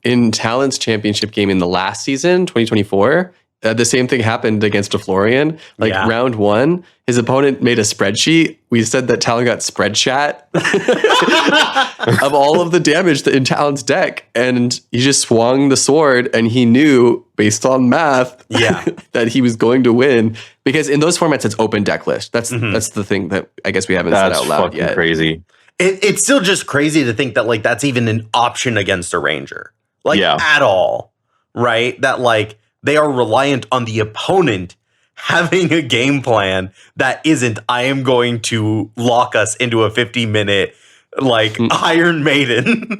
In Talon's championship game in the last season, 2024, the same thing happened against DeFlorian. Like round one, his opponent made a spreadsheet. We said that Talon got spread chat of all of the damage in Talon's deck. And he just swung the sword and he knew based on math that he was going to win. Because in those formats, it's open deck list. That's the thing that I guess we haven't said out loud yet.
That's crazy.
It's still just crazy to think that like that's even an option against a Ranger. Like at all. Right? That like they are reliant on the opponent having a game plan that isn't, I am going to lock us into a 50-minute, like, Iron Maiden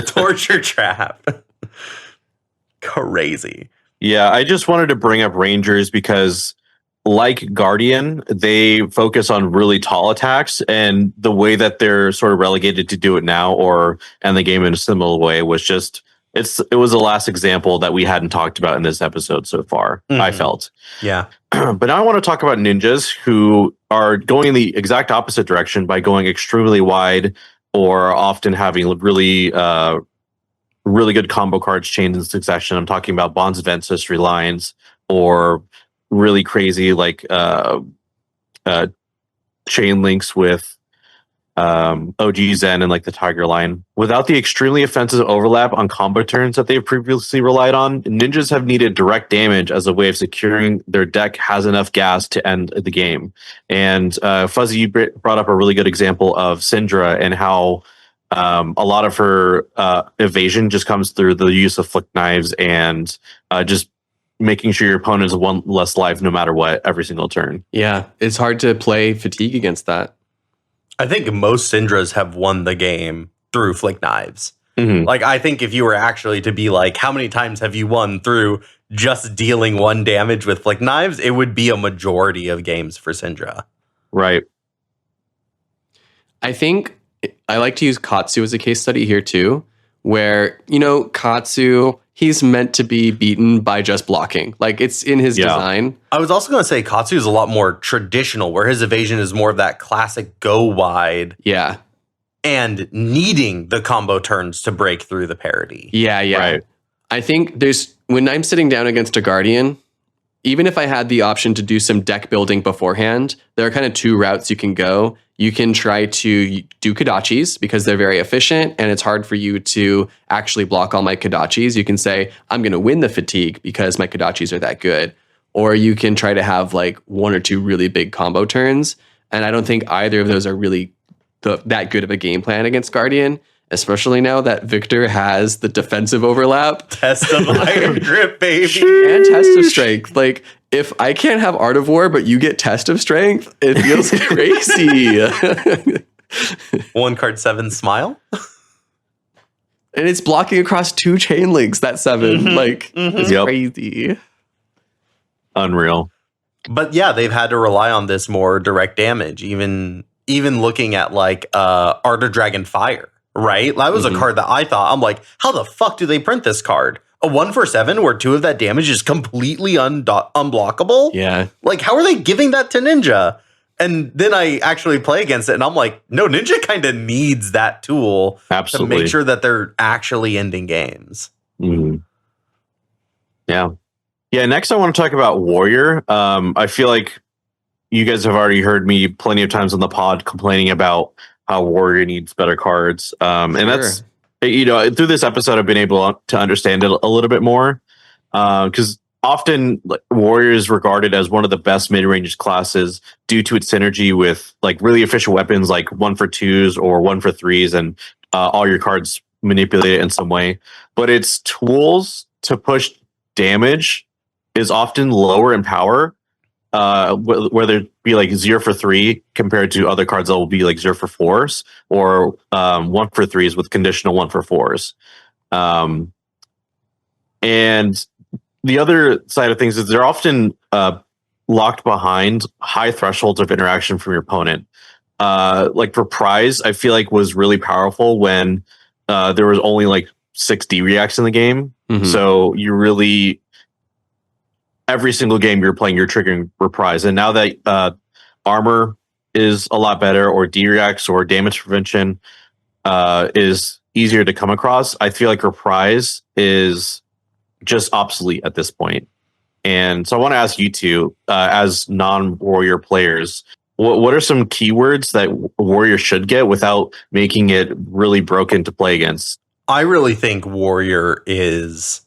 torture trap. Crazy.
Yeah, I just wanted to bring up Rangers because, like Guardian, they focus on really tall attacks, and the way that they're sort of relegated to do it now or end the game in a similar way was just... It was the last example that we hadn't talked about in this episode so far, I felt.
Yeah.
But now I want to talk about ninjas who are going in the exact opposite direction by going extremely wide or often having really good combo cards chained in succession. I'm talking about Bonds of Ancestry lines or really crazy like chain links with OG Zen and like the Tiger line. Without the extremely offensive overlap on combo turns that they've previously relied on, ninjas have needed direct damage as a way of securing their deck has enough gas to end the game. And Fuzzy, you brought up a really good example of Syndra and how a lot of her evasion just comes through the use of flick knives and just making sure your opponent is one less life no matter what every single turn.
Yeah, it's hard to play fatigue against that.
I think most Syndras have won the game through flick knives. Like, I think if you were actually to be like, how many times have you won through just dealing 1 damage with flick knives, it would be a majority of games for Syndra.
Right.
I think I like to use Katsu as a case study here too, where, Katsu, he's meant to be beaten by just blocking. Like, it's in his design.
I was also going to say Katsu is a lot more traditional, where his evasion is more of that classic go wide.
Yeah.
And needing the combo turns to break through the parity.
Yeah.
Right.
I think when I'm sitting down against a Guardian, even if I had the option to do some deck building beforehand, there are kind of 2 routes you can go. You can try to do Kodachis because they're very efficient and it's hard for you to actually block all my Kodachis. You can say, I'm going to win the fatigue because my Kodachis are that good. Or you can try to have like 1 or 2 really big combo turns. And I don't think either of those are really that good of a game plan against Guardian, especially now that Victor has the defensive overlap.
Test of Iron Grip, baby.
And Test of Strength. Like, if I can't have Art of War, but you get Test of Strength, it feels crazy.
1 card 7 Smile.
And it's blocking across 2 chain links, that 7. It's crazy.
Unreal.
But yeah, they've had to rely on this more direct damage, even looking at like Art of Dragon Fire, right? That was a card that I thought, I'm like, how the fuck do they print this card? A 1 for 7 where 2 of that damage is completely unblockable?
Yeah.
Like, how are they giving that to Ninja? And then I actually play against it and I'm like, no, Ninja kind of needs that tool to make sure that they're actually ending games.
Mm. Yeah. Yeah, next I want to talk about Warrior. I feel like you guys have already heard me plenty of times on the pod complaining about how Warrior needs better cards. And that's, through this episode, I've been able to understand it a little bit more. Because often Warrior is regarded as one of the best mid-range classes due to its synergy with like really efficient weapons like 1 for 2s or 1 for 3s, and all your cards manipulate it in some way. But its tools to push damage is often lower in power, whether it be like 0 for 3 compared to other cards that will be like 0 for 4s, or 1 for 3s with conditional 1 for 4s. And the other side of things is they're often locked behind high thresholds of interaction from your opponent. Like Reprise, I feel like was really powerful when there was only like 6 D reacts in the game. Mm-hmm. So you really, every single game you're playing, you're triggering Reprise. And now that armor is a lot better, or D reacts or damage prevention is easier to come across, I feel like Reprise is just obsolete at this point. And so I want to ask you two, as non-Warrior players, what are some keywords that Warrior should get without making it really broken to play against?
I really think Warrior is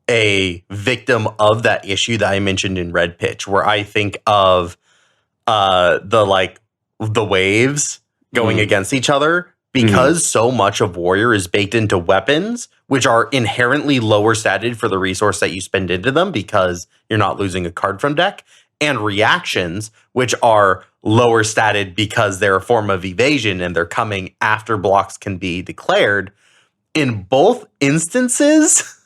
a victim of that issue that I mentioned in Red Pitch, where I think of the waves going against each other, because so much of Warrior is baked into weapons, which are inherently lower statted for the resource that you spend into them because you're not losing a card from deck, and reactions, which are lower statted because they're a form of evasion and they're coming after blocks can be declared. In both instances,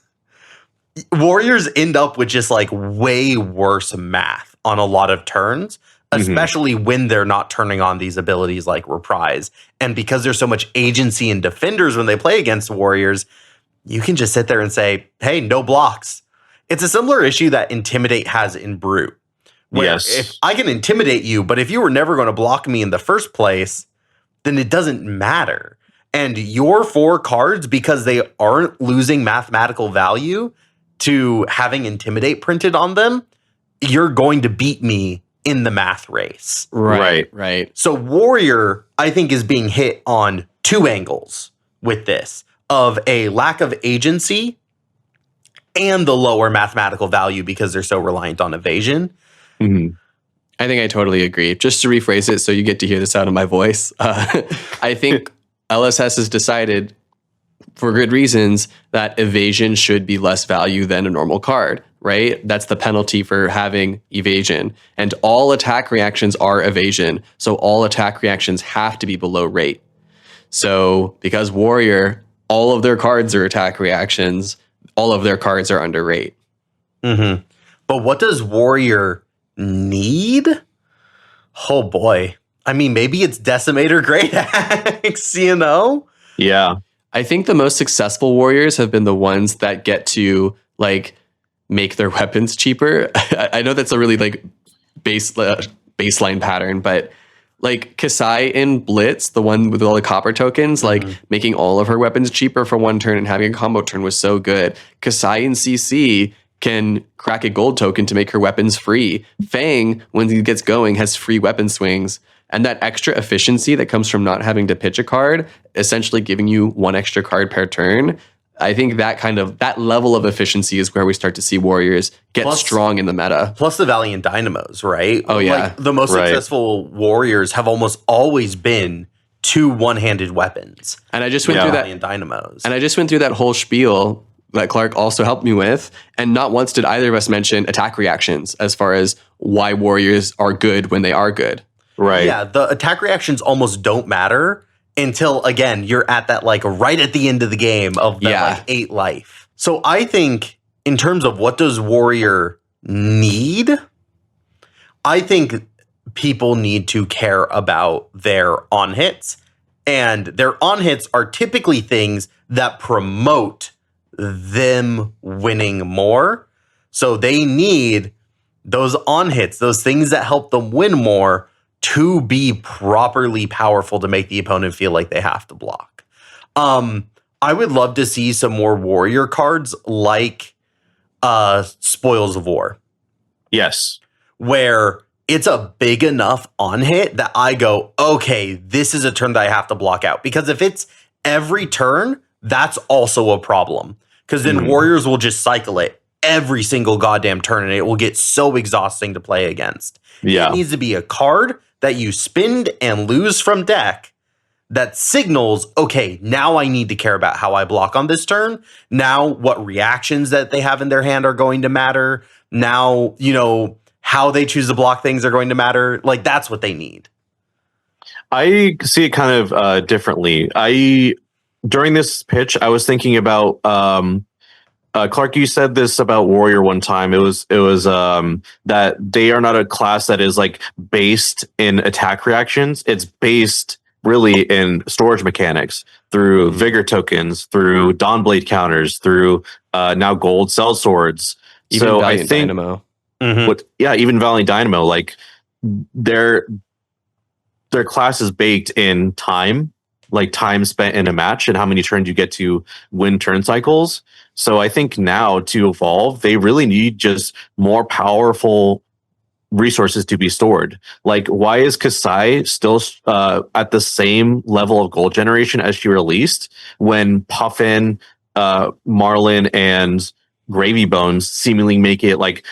Warriors end up with just like way worse math on a lot of turns, especially when they're not turning on these abilities like Reprise. And because there's so much agency in defenders when they play against Warriors, you can just sit there and say, hey, no blocks. It's a similar issue that Intimidate has in Brute. Where if I can intimidate you, but if you were never going to block me in the first place, then it doesn't matter. And your 4 cards, because they aren't losing mathematical value to having Intimidate printed on them, you're going to beat me in the math race.
Right.
So Warrior, I think, is being hit on 2 angles with this, of a lack of agency and the lower mathematical value because they're so reliant on evasion.
I think I totally agree. Just to rephrase it so you get to hear the sound of my voice, I think LSS has decided, for good reasons, that evasion should be less value than a normal card, right? That's the penalty for having evasion. And all attack reactions are evasion, so all attack reactions have to be below rate. So because Warrior, all of their cards are attack reactions, all of their cards are under rate.
Mm-hmm. But what does warrior need? Oh boy. I mean, maybe it's decimator great axe, you know?
Yeah.
I think the most successful warriors have been the ones that get to like make their weapons cheaper. I know that's a really like baseline pattern, but like Kasai in Blitz, the one with all the copper tokens, like making all of her weapons cheaper for one turn and having a combo turn was so good. Kasai in CC can crack a gold token to make her weapons free. Fang, when he gets going, has free weapon swings. And that extra efficiency that comes from not having to pitch a card, essentially giving you one extra card per turn. I think that level of efficiency is where we start to see warriors get strong in the meta.
Plus the Valiant Dynamos, right?
Oh, yeah.
Like the most successful warriors have almost always been 2 one-handed weapons.
And I just went through that
Valiant Dynamos.
And I just went through that whole spiel that Clark also helped me with. And not once did either of us mention attack reactions as far as why warriors are good when they are good.
Right.
Yeah, the attack reactions almost don't matter until, again, you're at that, like, right at the end of the game of that, like, 8 life. So I think in terms of what does warrior need, I think people need to care about their on-hits. And their on-hits are typically things that promote them winning more. So they need those on-hits, those things that help them win more, to be properly powerful to make the opponent feel like they have to block. I would love to see some more warrior cards like Spoils of War.
Yes.
Where it's a big enough on hit that I go, okay, this is a turn that I have to block out. Because if it's every turn, that's also a problem. Because then warriors will just cycle it every single goddamn turn and it will get so exhausting to play against.
Yeah.
It needs to be a card that you spend and lose from deck that signals, okay, now I need to care about how I block on this turn. Now what reactions that they have in their hand are going to matter. Now, you know, how they choose to block things are going to matter. Like, that's what they need.
I see it kind of differently. During this pitch, I was thinking about Clark, you said this about Warrior one time. It was that they are not a class that is like based in attack reactions. It's based really in storage mechanics through Vigor tokens, through Dawnblade counters, through now gold cell swords.
Even
so
Valiant
I think,
Dynamo.
Even Valiant Dynamo, like their class is baked in time, like time spent in a match and how many turns you get to win turn cycles. So I think now to evolve, they really need just more powerful resources to be stored. Like, why is Kasai still at the same level of gold generation as she released when Puffin, Marlin, and Gravy Bones seemingly make it like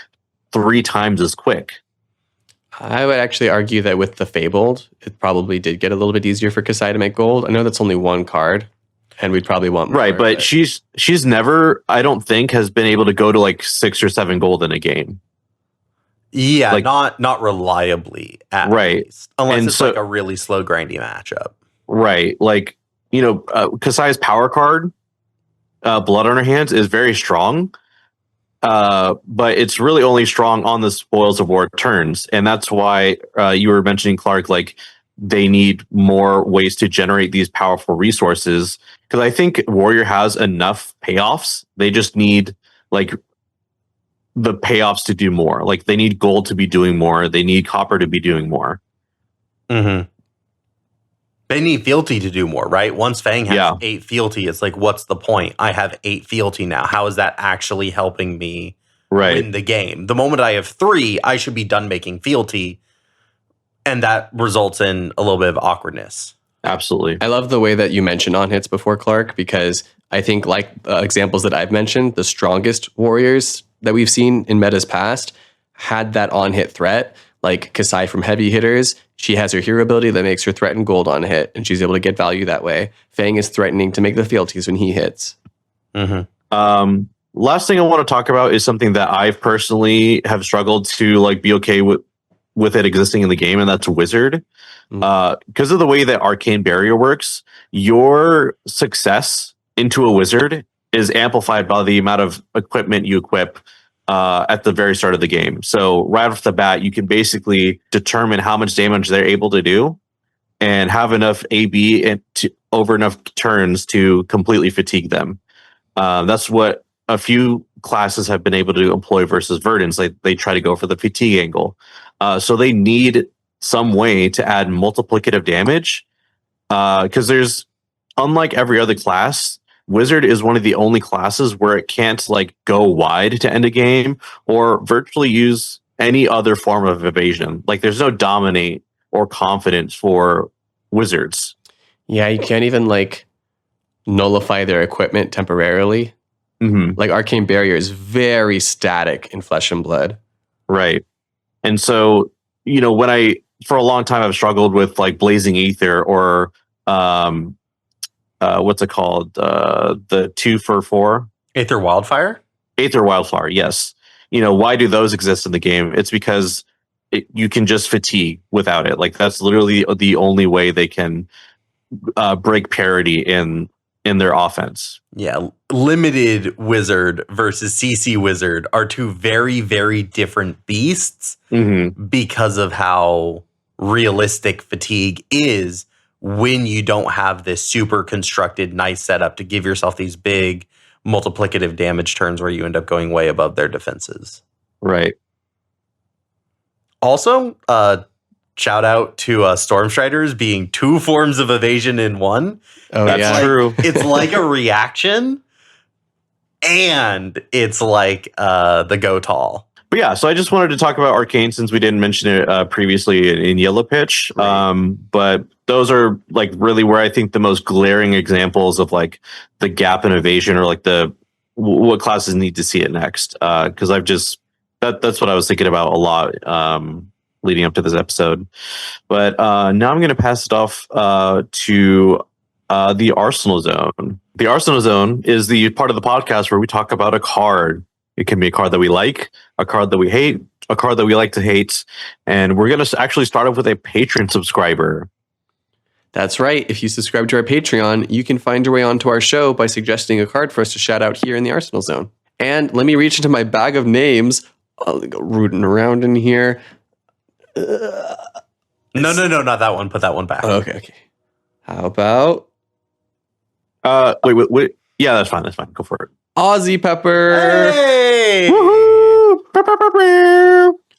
3 times as quick?
I would actually argue that with the Fabled, it probably did get a little bit easier for Kasai to make gold. I know that's only 1 card, and we'd probably want more.
Right, but she's never, I don't think, has been able to go to like 6 or 7 gold in a game.
Yeah,
like,
not reliably, at least. Unless it's like a really slow, grindy matchup.
Right. Like, you know, Kasai's power card, Blood on Her Hands, is very strong. But it's really only strong on the Spoils of War turns. And that's why you were mentioning, Clark, like they need more ways to generate these powerful resources. Because I think Warrior has enough payoffs. They just need like the payoffs to do more. Like they need gold to be doing more. They need copper to be doing more.
Mm-hmm. They need fealty to do more, right? Once Fang has 8 fealty, it's like, what's the point? I have 8 fealty now. How is that actually helping me win the game? The moment I have 3, I should be done making fealty. And that results in a little bit of awkwardness.
Absolutely.
I love the way that you mentioned on hits before, Clark, because I think like examples that I've mentioned, the strongest warriors that we've seen in metas past had that on hit threat. Like Kasai from heavy hitters, she has her hero ability that makes her threaten gold on hit, and she's able to get value that way. Fang is threatening to make the fealties when he hits.
Mm-hmm. Last thing I want to talk about is something that I personally have struggled to like be okay with it existing in the game, and that's Wizard. Because of the way that Arcane Barrier works, your success into a Wizard is amplified by the amount of equipment you equip at the very start of the game. So right off the bat, you can basically determine how much damage they're able to do and have enough AB over enough turns to completely fatigue them. That's what a few classes have been able to employ versus Verdants. They try to go for the fatigue angle. So they need some way to add multiplicative damage because there's, unlike every other class, Wizard is one of the only classes where it can't like go wide to end a game or virtually use any other form of evasion. Like there's no dominate or confidence for Wizards.
Yeah, you can't even like nullify their equipment temporarily.
Mm-hmm.
Like Arcane Barrier is very static in Flesh and Blood.
Right. And so, when for a long time I've struggled with like Blazing Ether or what's it called? The 2 for 4?
Aether Wildfire?
Aether Wildfire, yes. Why do those exist in the game? It's because you can just fatigue without it. Like that's literally the only way they can break parity in their offense.
Yeah, limited wizard versus CC wizard are two very, very different beasts because of how realistic fatigue is when you don't have this super constructed, nice setup to give yourself these big multiplicative damage turns where you end up going way above their defenses.
Right.
Also, shout out to Stormstriders being 2 forms of evasion in one.
Oh,
That's
yeah.
True.
It's like a reaction, and it's like the go tall.
But yeah, so I just wanted to talk about Arcane since we didn't mention it previously in Yellow Pitch.
Right.
But those are like really where I think the most glaring examples of like the gap in evasion or like what classes need to see it next. Because that's what I was thinking about a lot leading up to this episode. But now I'm going to pass it off to the Arsenal Zone. The Arsenal Zone is the part of the podcast where we talk about a card. It can be a card that we like, a card that we hate, a card that we like to hate. And we're going to actually start off with a patron subscriber.
That's right. If you subscribe to our Patreon, you can find your way onto our show by suggesting a card for us to shout out here in the Arsenal Zone. And let me reach into my bag of names. I'll go rooting around in here.
No, not that one. Put that one back.
Okay. How about
Wait. Yeah, that's fine. Go for it.
Aussie Pepper?
Hey!
Woohoo!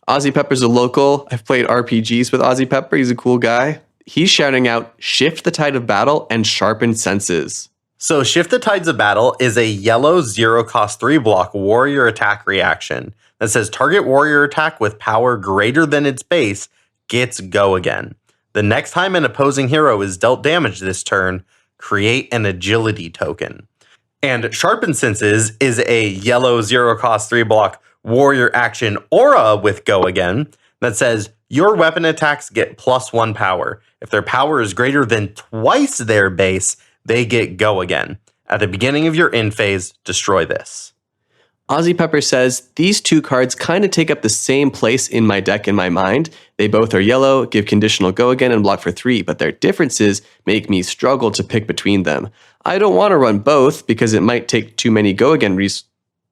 Aussie Pepper's a local. I've played RPGs with Aussie Pepper. He's a cool guy. He's shouting out Shift the Tide of Battle and Sharpen Senses.
So Shift the Tides of Battle is a yellow 0-cost 3-block warrior attack reaction that says target warrior attack with power greater than its base gets go again. The next time an opposing hero is dealt damage this turn, create an agility token. And Sharpen Senses is a yellow 0-cost 3-block warrior action aura with go again that says your weapon attacks get +1 power. If their power is greater than twice their base, they get go again. At the beginning of your end phase, destroy this.
Aussie Pepper says, these two cards kind of take up the same place in my deck in my mind. They both are yellow, give conditional go again, and block for 3, but their differences make me struggle to pick between them. I don't want to run both because it might take too many go again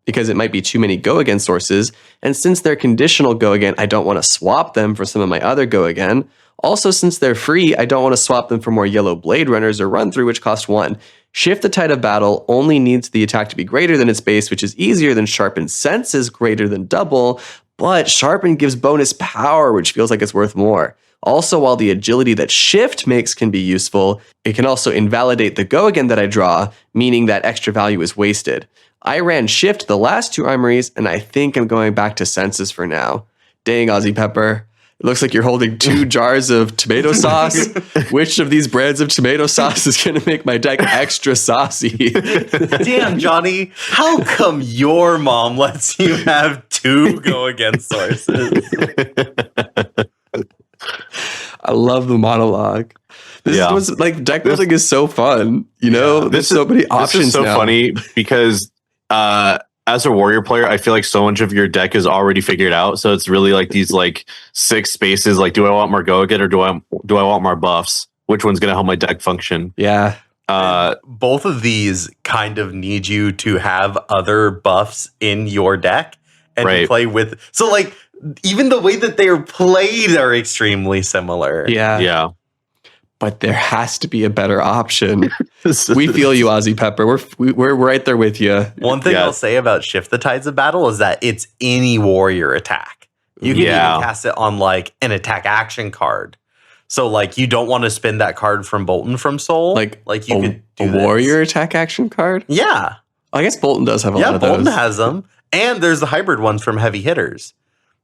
because it might be too many go again sources, and since they're conditional go again, I don't want to swap them for some of my other go again. Also, since they're free, I don't want to swap them for more yellow Blade Runners or Run Through, which cost 1. Shift the Tide of Battle only needs the attack to be greater than its base, which is easier than Sharpen Senses greater than double, but Sharpen gives bonus power, which feels like it's worth more. Also, while the agility that Shift makes can be useful, it can also invalidate the go again that I draw, meaning that extra value is wasted. I ran Shift the last 2 armories, and I think I'm going back to Senses for now. Dang, Aussie Pepper. It looks like you're holding 2 jars of tomato sauce. Which of these brands of tomato sauce is going to make my deck extra saucy?
Damn, Johnny, how come your mom lets you have 2 go against sources?
I love the monologue. This was like deck building is so fun. You know, there's so many options.
This is so
now.
funny because as a warrior player, I feel like so much of your deck is already figured out. So it's really like these like 6 spaces. Like, do I want more go again or do I want more buffs? Which one's going to help my deck function?
Yeah.
Both of these kind of need you to have other buffs in your deck. and you
Right.
play with. So like even the way that they're played are extremely similar.
Yeah.
Yeah.
But there has to be a better option. We feel you, Ozzy Pepper. We're right there with you.
One thing
Yeah.
I'll say about Shift the Tides of Battle is that it's any warrior attack. You can
Yeah.
even cast it on like an attack action card. So like you don't want to spend that card from Bolton from Soul.
Like
you
a,
could do
a
this.
warrior attack action card.
Yeah.
I guess Bolton does have a lot
Yeah,
of
Bolton
those.
has them. And there's the hybrid ones from Heavy Hitters.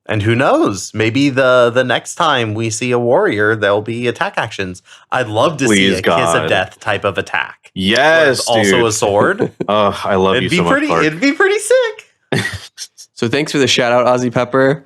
And who knows? Maybe the next time we see a warrior, there'll be attack actions. I'd love to see
Please,
a Kiss
God.
of Death type of attack. where
Yes,
it's also
dude.
a sword.
Oh, I love you so much, Clark.
It'd be pretty sick.
So thanks for the shout out, Ozzy Pepper.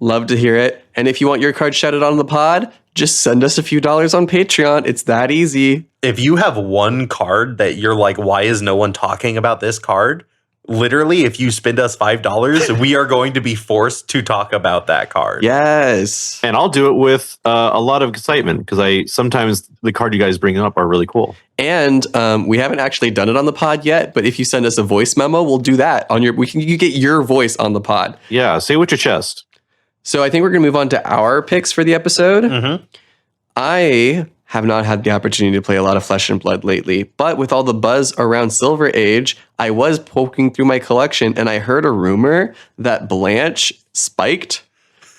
Love to hear it. And if you want your card shouted on the pod, just send us a few dollars on Patreon. It's that easy.
If you have one card that you're like, why is no one talking about this card? Literally, if you spend us $5, we are going to be forced to talk about that card.
Yes.
And I'll do it with a lot of excitement because sometimes the card you guys bring up are really cool.
And we haven't actually done it on the pod yet, but if you send us a voice memo, we'll do that on you get your voice on the pod.
Yeah, say with your chest.
So I think we're going to move on to our picks for the episode.
Mm-hmm.
I have not had the opportunity to play a lot of Flesh and Blood lately, but with all the buzz around Silver Age, I was poking through my collection and I heard a rumor that Blanche spiked.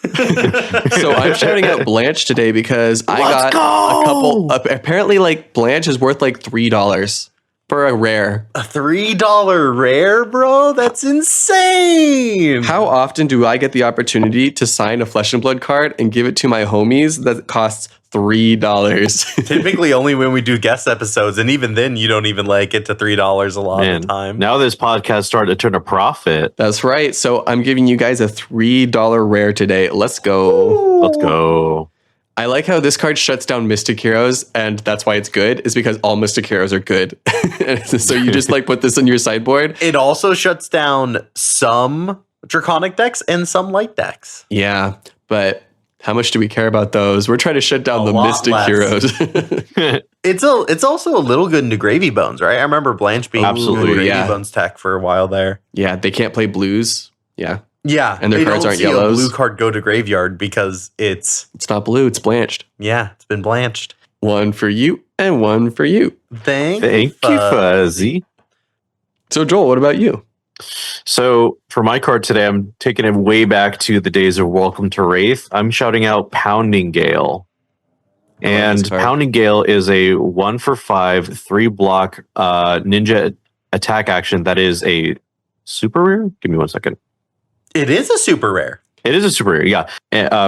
So I'm shouting out Blanche today because I got a couple. Apparently, like Blanche is worth like $3 for a rare.
A $3 rare, bro? That's insane.
How often do I get the opportunity to sign a Flesh and Blood card and give it to my homies that costs $3?
Typically only when we do guest episodes, and even then you don't even like get to $3 a lot
Man,
of the time.
now this podcast started to turn a profit.
That's right. So I'm giving you guys a $3 rare today. Let's go.
Let's go.
I like how this card shuts down Mystic Heroes, and that's why it's good, is because all Mystic Heroes are good. So you just like put this in your sideboard.
It also shuts down some Draconic decks and some light decks.
Yeah, but how much do we care about those? We're trying to shut down
A
the
lot
Mystic
less.
Heroes.
It's also a little good into Gravy Bones, right? I remember Blanche being
Absolutely,
a Gravy
yeah.
Bones tech for a while there.
Yeah, they can't play blues. Yeah,
Yeah,
And their
they
cards
don't
aren't
see
yellows.
A blue card go to graveyard because it's
not blue, it's blanched.
it's been blanched.
One for you and one for you.
Thank
Thank you, Fuzzy.
So Joel, what about you?
So for my card today, I'm taking it way back to the days of Welcome to Wraith. I'm shouting out Pounding Gale.
I like
And
this card.
Pounding Gale is a 1-for-5, 3-block ninja attack action that is a super rare. Give me 1 second.
It is a super rare.
It is a super rare, yeah.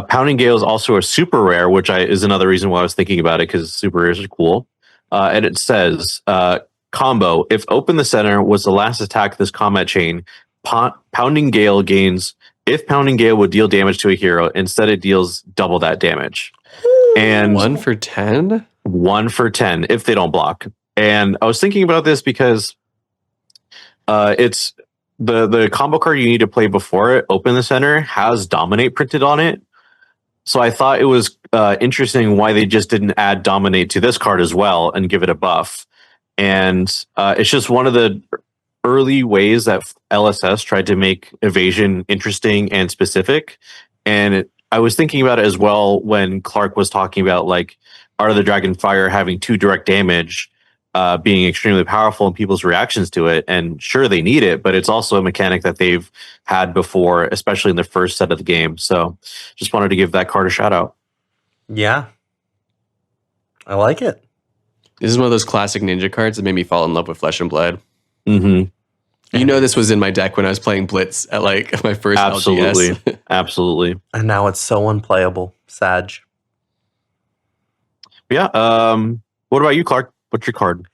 Pounding Gale is also a super rare, which is another reason why I was thinking about it because super rares are cool. And it says, combo, if open the center was the last attack this combat chain, Pounding Gale gains, if Pounding Gale would deal damage to a hero, instead it deals double that damage. And
1 for 10?
1 for 10 if they don't block. And I was thinking about this because it's the combo card you need to play before it, Open the Center, has Dominate printed on it. So I thought it was interesting why they just didn't add Dominate to this card as well and give it a buff. And it's just one of the early ways that LSS tried to make Evasion interesting and specific. And I was thinking about it as well when Clark was talking about like Art of the Dragonfire having 2 direct damage being extremely powerful and people's reactions to it. And sure, they need it, but it's also a mechanic that they've had before, especially in the first set of the game. So just wanted to give that card a shout out.
Yeah. I like it.
This is one of those classic ninja cards that made me fall in love with Flesh and Blood.
Mm-hmm.
You know, this was in my deck when I was playing Blitz at like my first
Absolutely.
LGS.
Absolutely.
And now it's so unplayable. Sag.
Yeah. What about you, Clark? What's your card?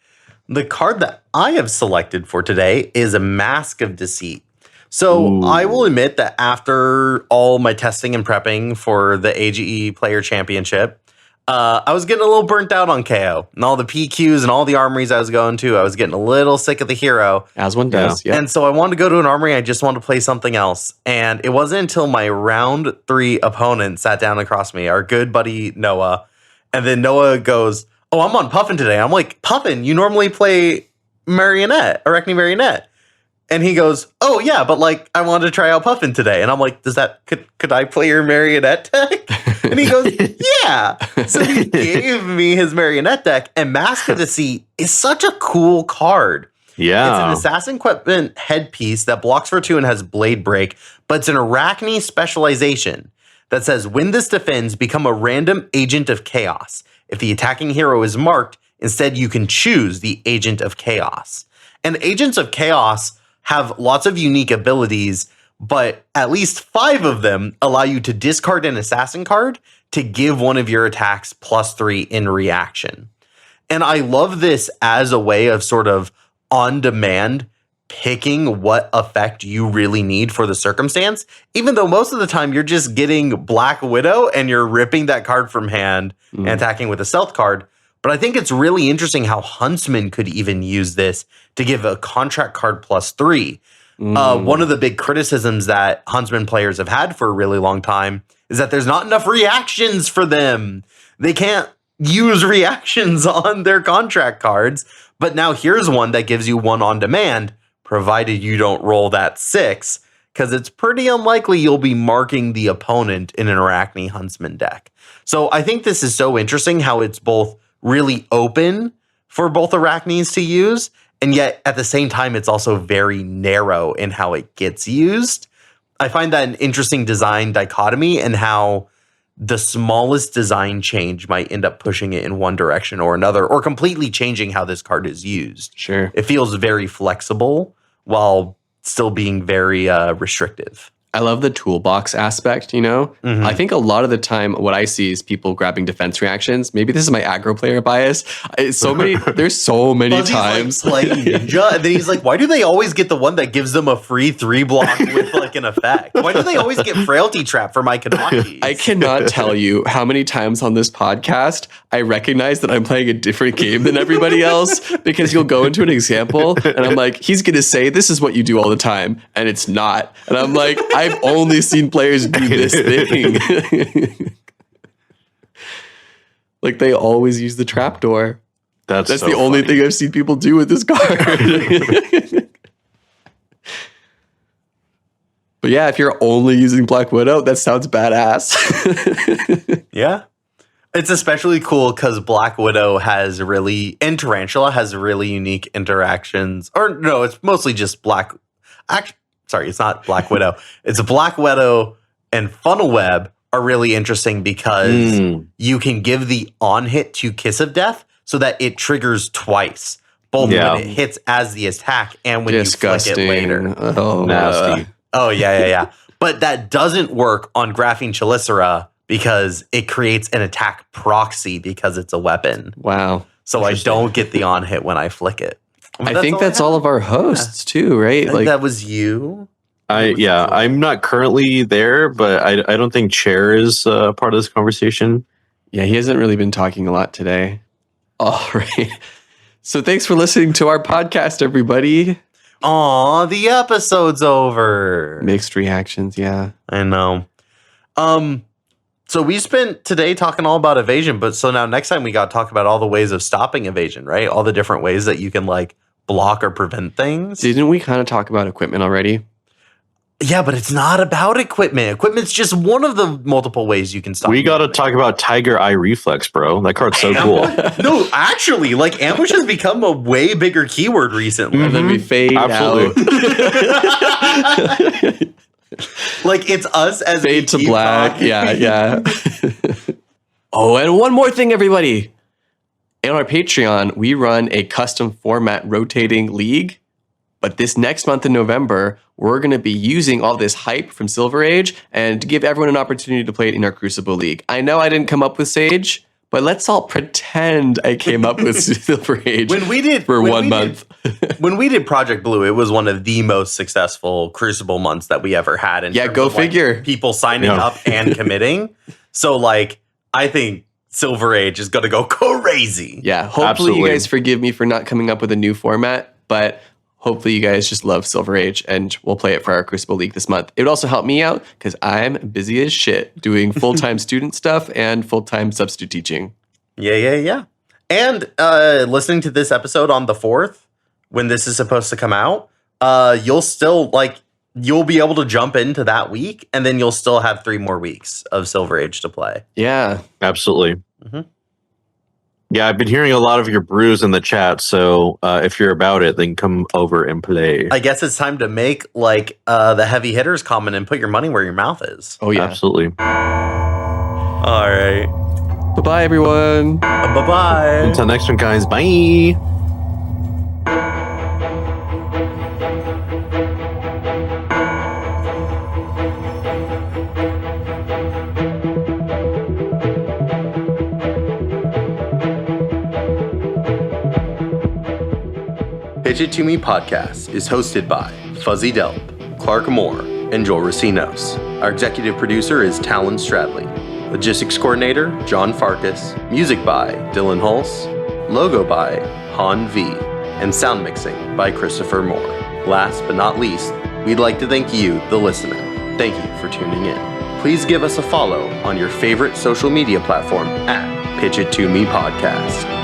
The card that I have selected for today is a Mask of Deceit. So
Ooh.
I will admit that after all my testing and prepping for the AGE Player Championship, I was getting a little burnt out on KO and all the PQs and all the armories I was going to. I was getting a little sick of the hero.
As one does. Yeah.
And so I wanted to go to an armory. I just wanted to play something else. And it wasn't until my round 3 opponent sat down across me, our good buddy Noah. And then Noah goes, "Oh, I'm on Puffin today." I'm like, "Puffin, you normally play Marionette, Arachne Marionette." And he goes, oh yeah, but like I wanted to try out Puffin today. And I'm like, could I play your marionette deck? And he goes, yeah. So he gave me his marionette deck, and Mask of Deceit is such a cool card.
Yeah.
It's an assassin equipment headpiece that blocks for 2 and has blade break, but it's an Arachne specialization that says when this defends, become a random agent of chaos. If the attacking hero is marked, instead you can choose the agent of chaos. And agents of chaos have lots of unique abilities, but at least 5 of them allow you to discard an assassin card to give one of your attacks +3 in reaction. And I love this as a way of sort of on demand picking what effect you really need for the circumstance, even though most of the time you're just getting Black Widow and you're ripping that card from hand and attacking with a stealth card. But I think it's really interesting how Huntsman could even use this to give a contract card +3. One of the big criticisms that Huntsman players have had for a really long time is that there's not enough reactions for them. They can't use reactions on their contract cards. But now here's one that gives you 1 on demand, provided you don't roll that 6, because it's pretty unlikely you'll be marking the opponent in an Arachne Huntsman deck. So I think this is so interesting how it's both really open for both Arachnes to use, and yet at the same time, it's also very narrow in how it gets used. I find that an interesting design dichotomy and how the smallest design change might end up pushing it in one direction or another, or completely changing how this card is used.
Sure.
It feels very flexible while still being very restrictive.
I love the toolbox aspect, you know? I think a lot of the time what I see is people grabbing defense reactions. Maybe this is my aggro player bias. There's so many times.
Like playing Ninja, and then he's like, why do they always get the one that gives them a free 3 block with like an effect? Why do they always get Frailty Trap for my Kanakis?
I cannot tell you how many times on this podcast I recognize that I'm playing a different game than everybody else, because you'll go into an example and I'm like, he's going to say, this is what you do all the time. And it's not. And I'm like, I've only seen players do this thing. Like they always use the trapdoor. That's so the only thing I've seen people do with this card. But yeah, if you're only using Black Widow, that sounds badass.
Yeah. It's especially cool because Black Widow has really, and Tarantula has really unique interactions. Or no, it's mostly just Sorry, it's not Black Widow. It's Black Widow and Funnel Web are really interesting because you can give the on hit to Kiss of Death so that it triggers twice, both when it hits as the attack and when you flick it later.
Oh, nasty.
Yeah. But that doesn't work on Graphene Chelicera because it creates an attack proxy because it's a weapon.
Wow.
So I don't get the on hit when I flick it.
I think that's all of our hosts too, right?
Like that was you.
I'm not currently there, but I don't think Chair is part of this conversation.
Yeah, he hasn't really been talking a lot today. All right. So thanks for listening to our podcast, everybody.
Aw, the episode's over.
Mixed reactions, yeah.
I know. So we spent today talking all about evasion, but so now next time we got to talk about all the ways of stopping evasion, right? All the different ways that you can like block or prevent things.
Didn't we kind of talk about equipment already?
Yeah, but it's not about equipment. Equipment's just one of the multiple ways you can stop.
We got to talk about Tiger Eye Reflex, bro. That card's so cool.
No, actually, like ambush has become a way bigger keyword recently.
And then we fade out.
Like it's us as
fade to black.
Talking.
Yeah. Oh, and one more thing, everybody. On our Patreon, we run a custom format rotating league. But this next month in November, we're going to be using all this hype from Silver Age and to give everyone an opportunity to play it in our Crucible League. I know I didn't come up with Sage, but let's all pretend I came up with Silver Age
when we did
month.
When we did Project Blue, it was one of the most successful Crucible months that we ever had. In terms
go
of,
figure.
Like, people signing up and committing. So, like, I think Silver Age is going to go crazy.
Yeah, hopefully you guys forgive me for not coming up with a new format, but hopefully you guys just love Silver Age and we'll play it for our Crucible League this month. It would also help me out because I'm busy as shit doing full-time student stuff and full-time substitute teaching.
Yeah. And listening to this episode on the 4th, when this is supposed to come out, you'll still you'll be able to jump into that week, and then you'll still have 3 more weeks of Silver Age to play.
Yeah,
absolutely.
Mm-hmm.
Yeah, I've been hearing a lot of your brews in the chat, so if you're about it, then come over and play.
I guess it's time to make the heavy hitters comment and put your money where your mouth is.
Oh yeah,
absolutely.
All right.
Bye-bye, everyone.
Bye-bye.
Until next one, guys. Bye.
Pitch It To Me podcast is hosted by Fuzzy Delp, Clark Moore, and Joel Recinos. Our executive producer is Talon Stradley. Logistics coordinator, John Farkas. Music by Dillon Hulse. Logo by Han V. And sound mixing by Christopher Moore. Last but not least, we'd like to thank you, the listener. Thank you for tuning in. Please give us a follow on your favorite social media platform at Pitch It To Me Podcast.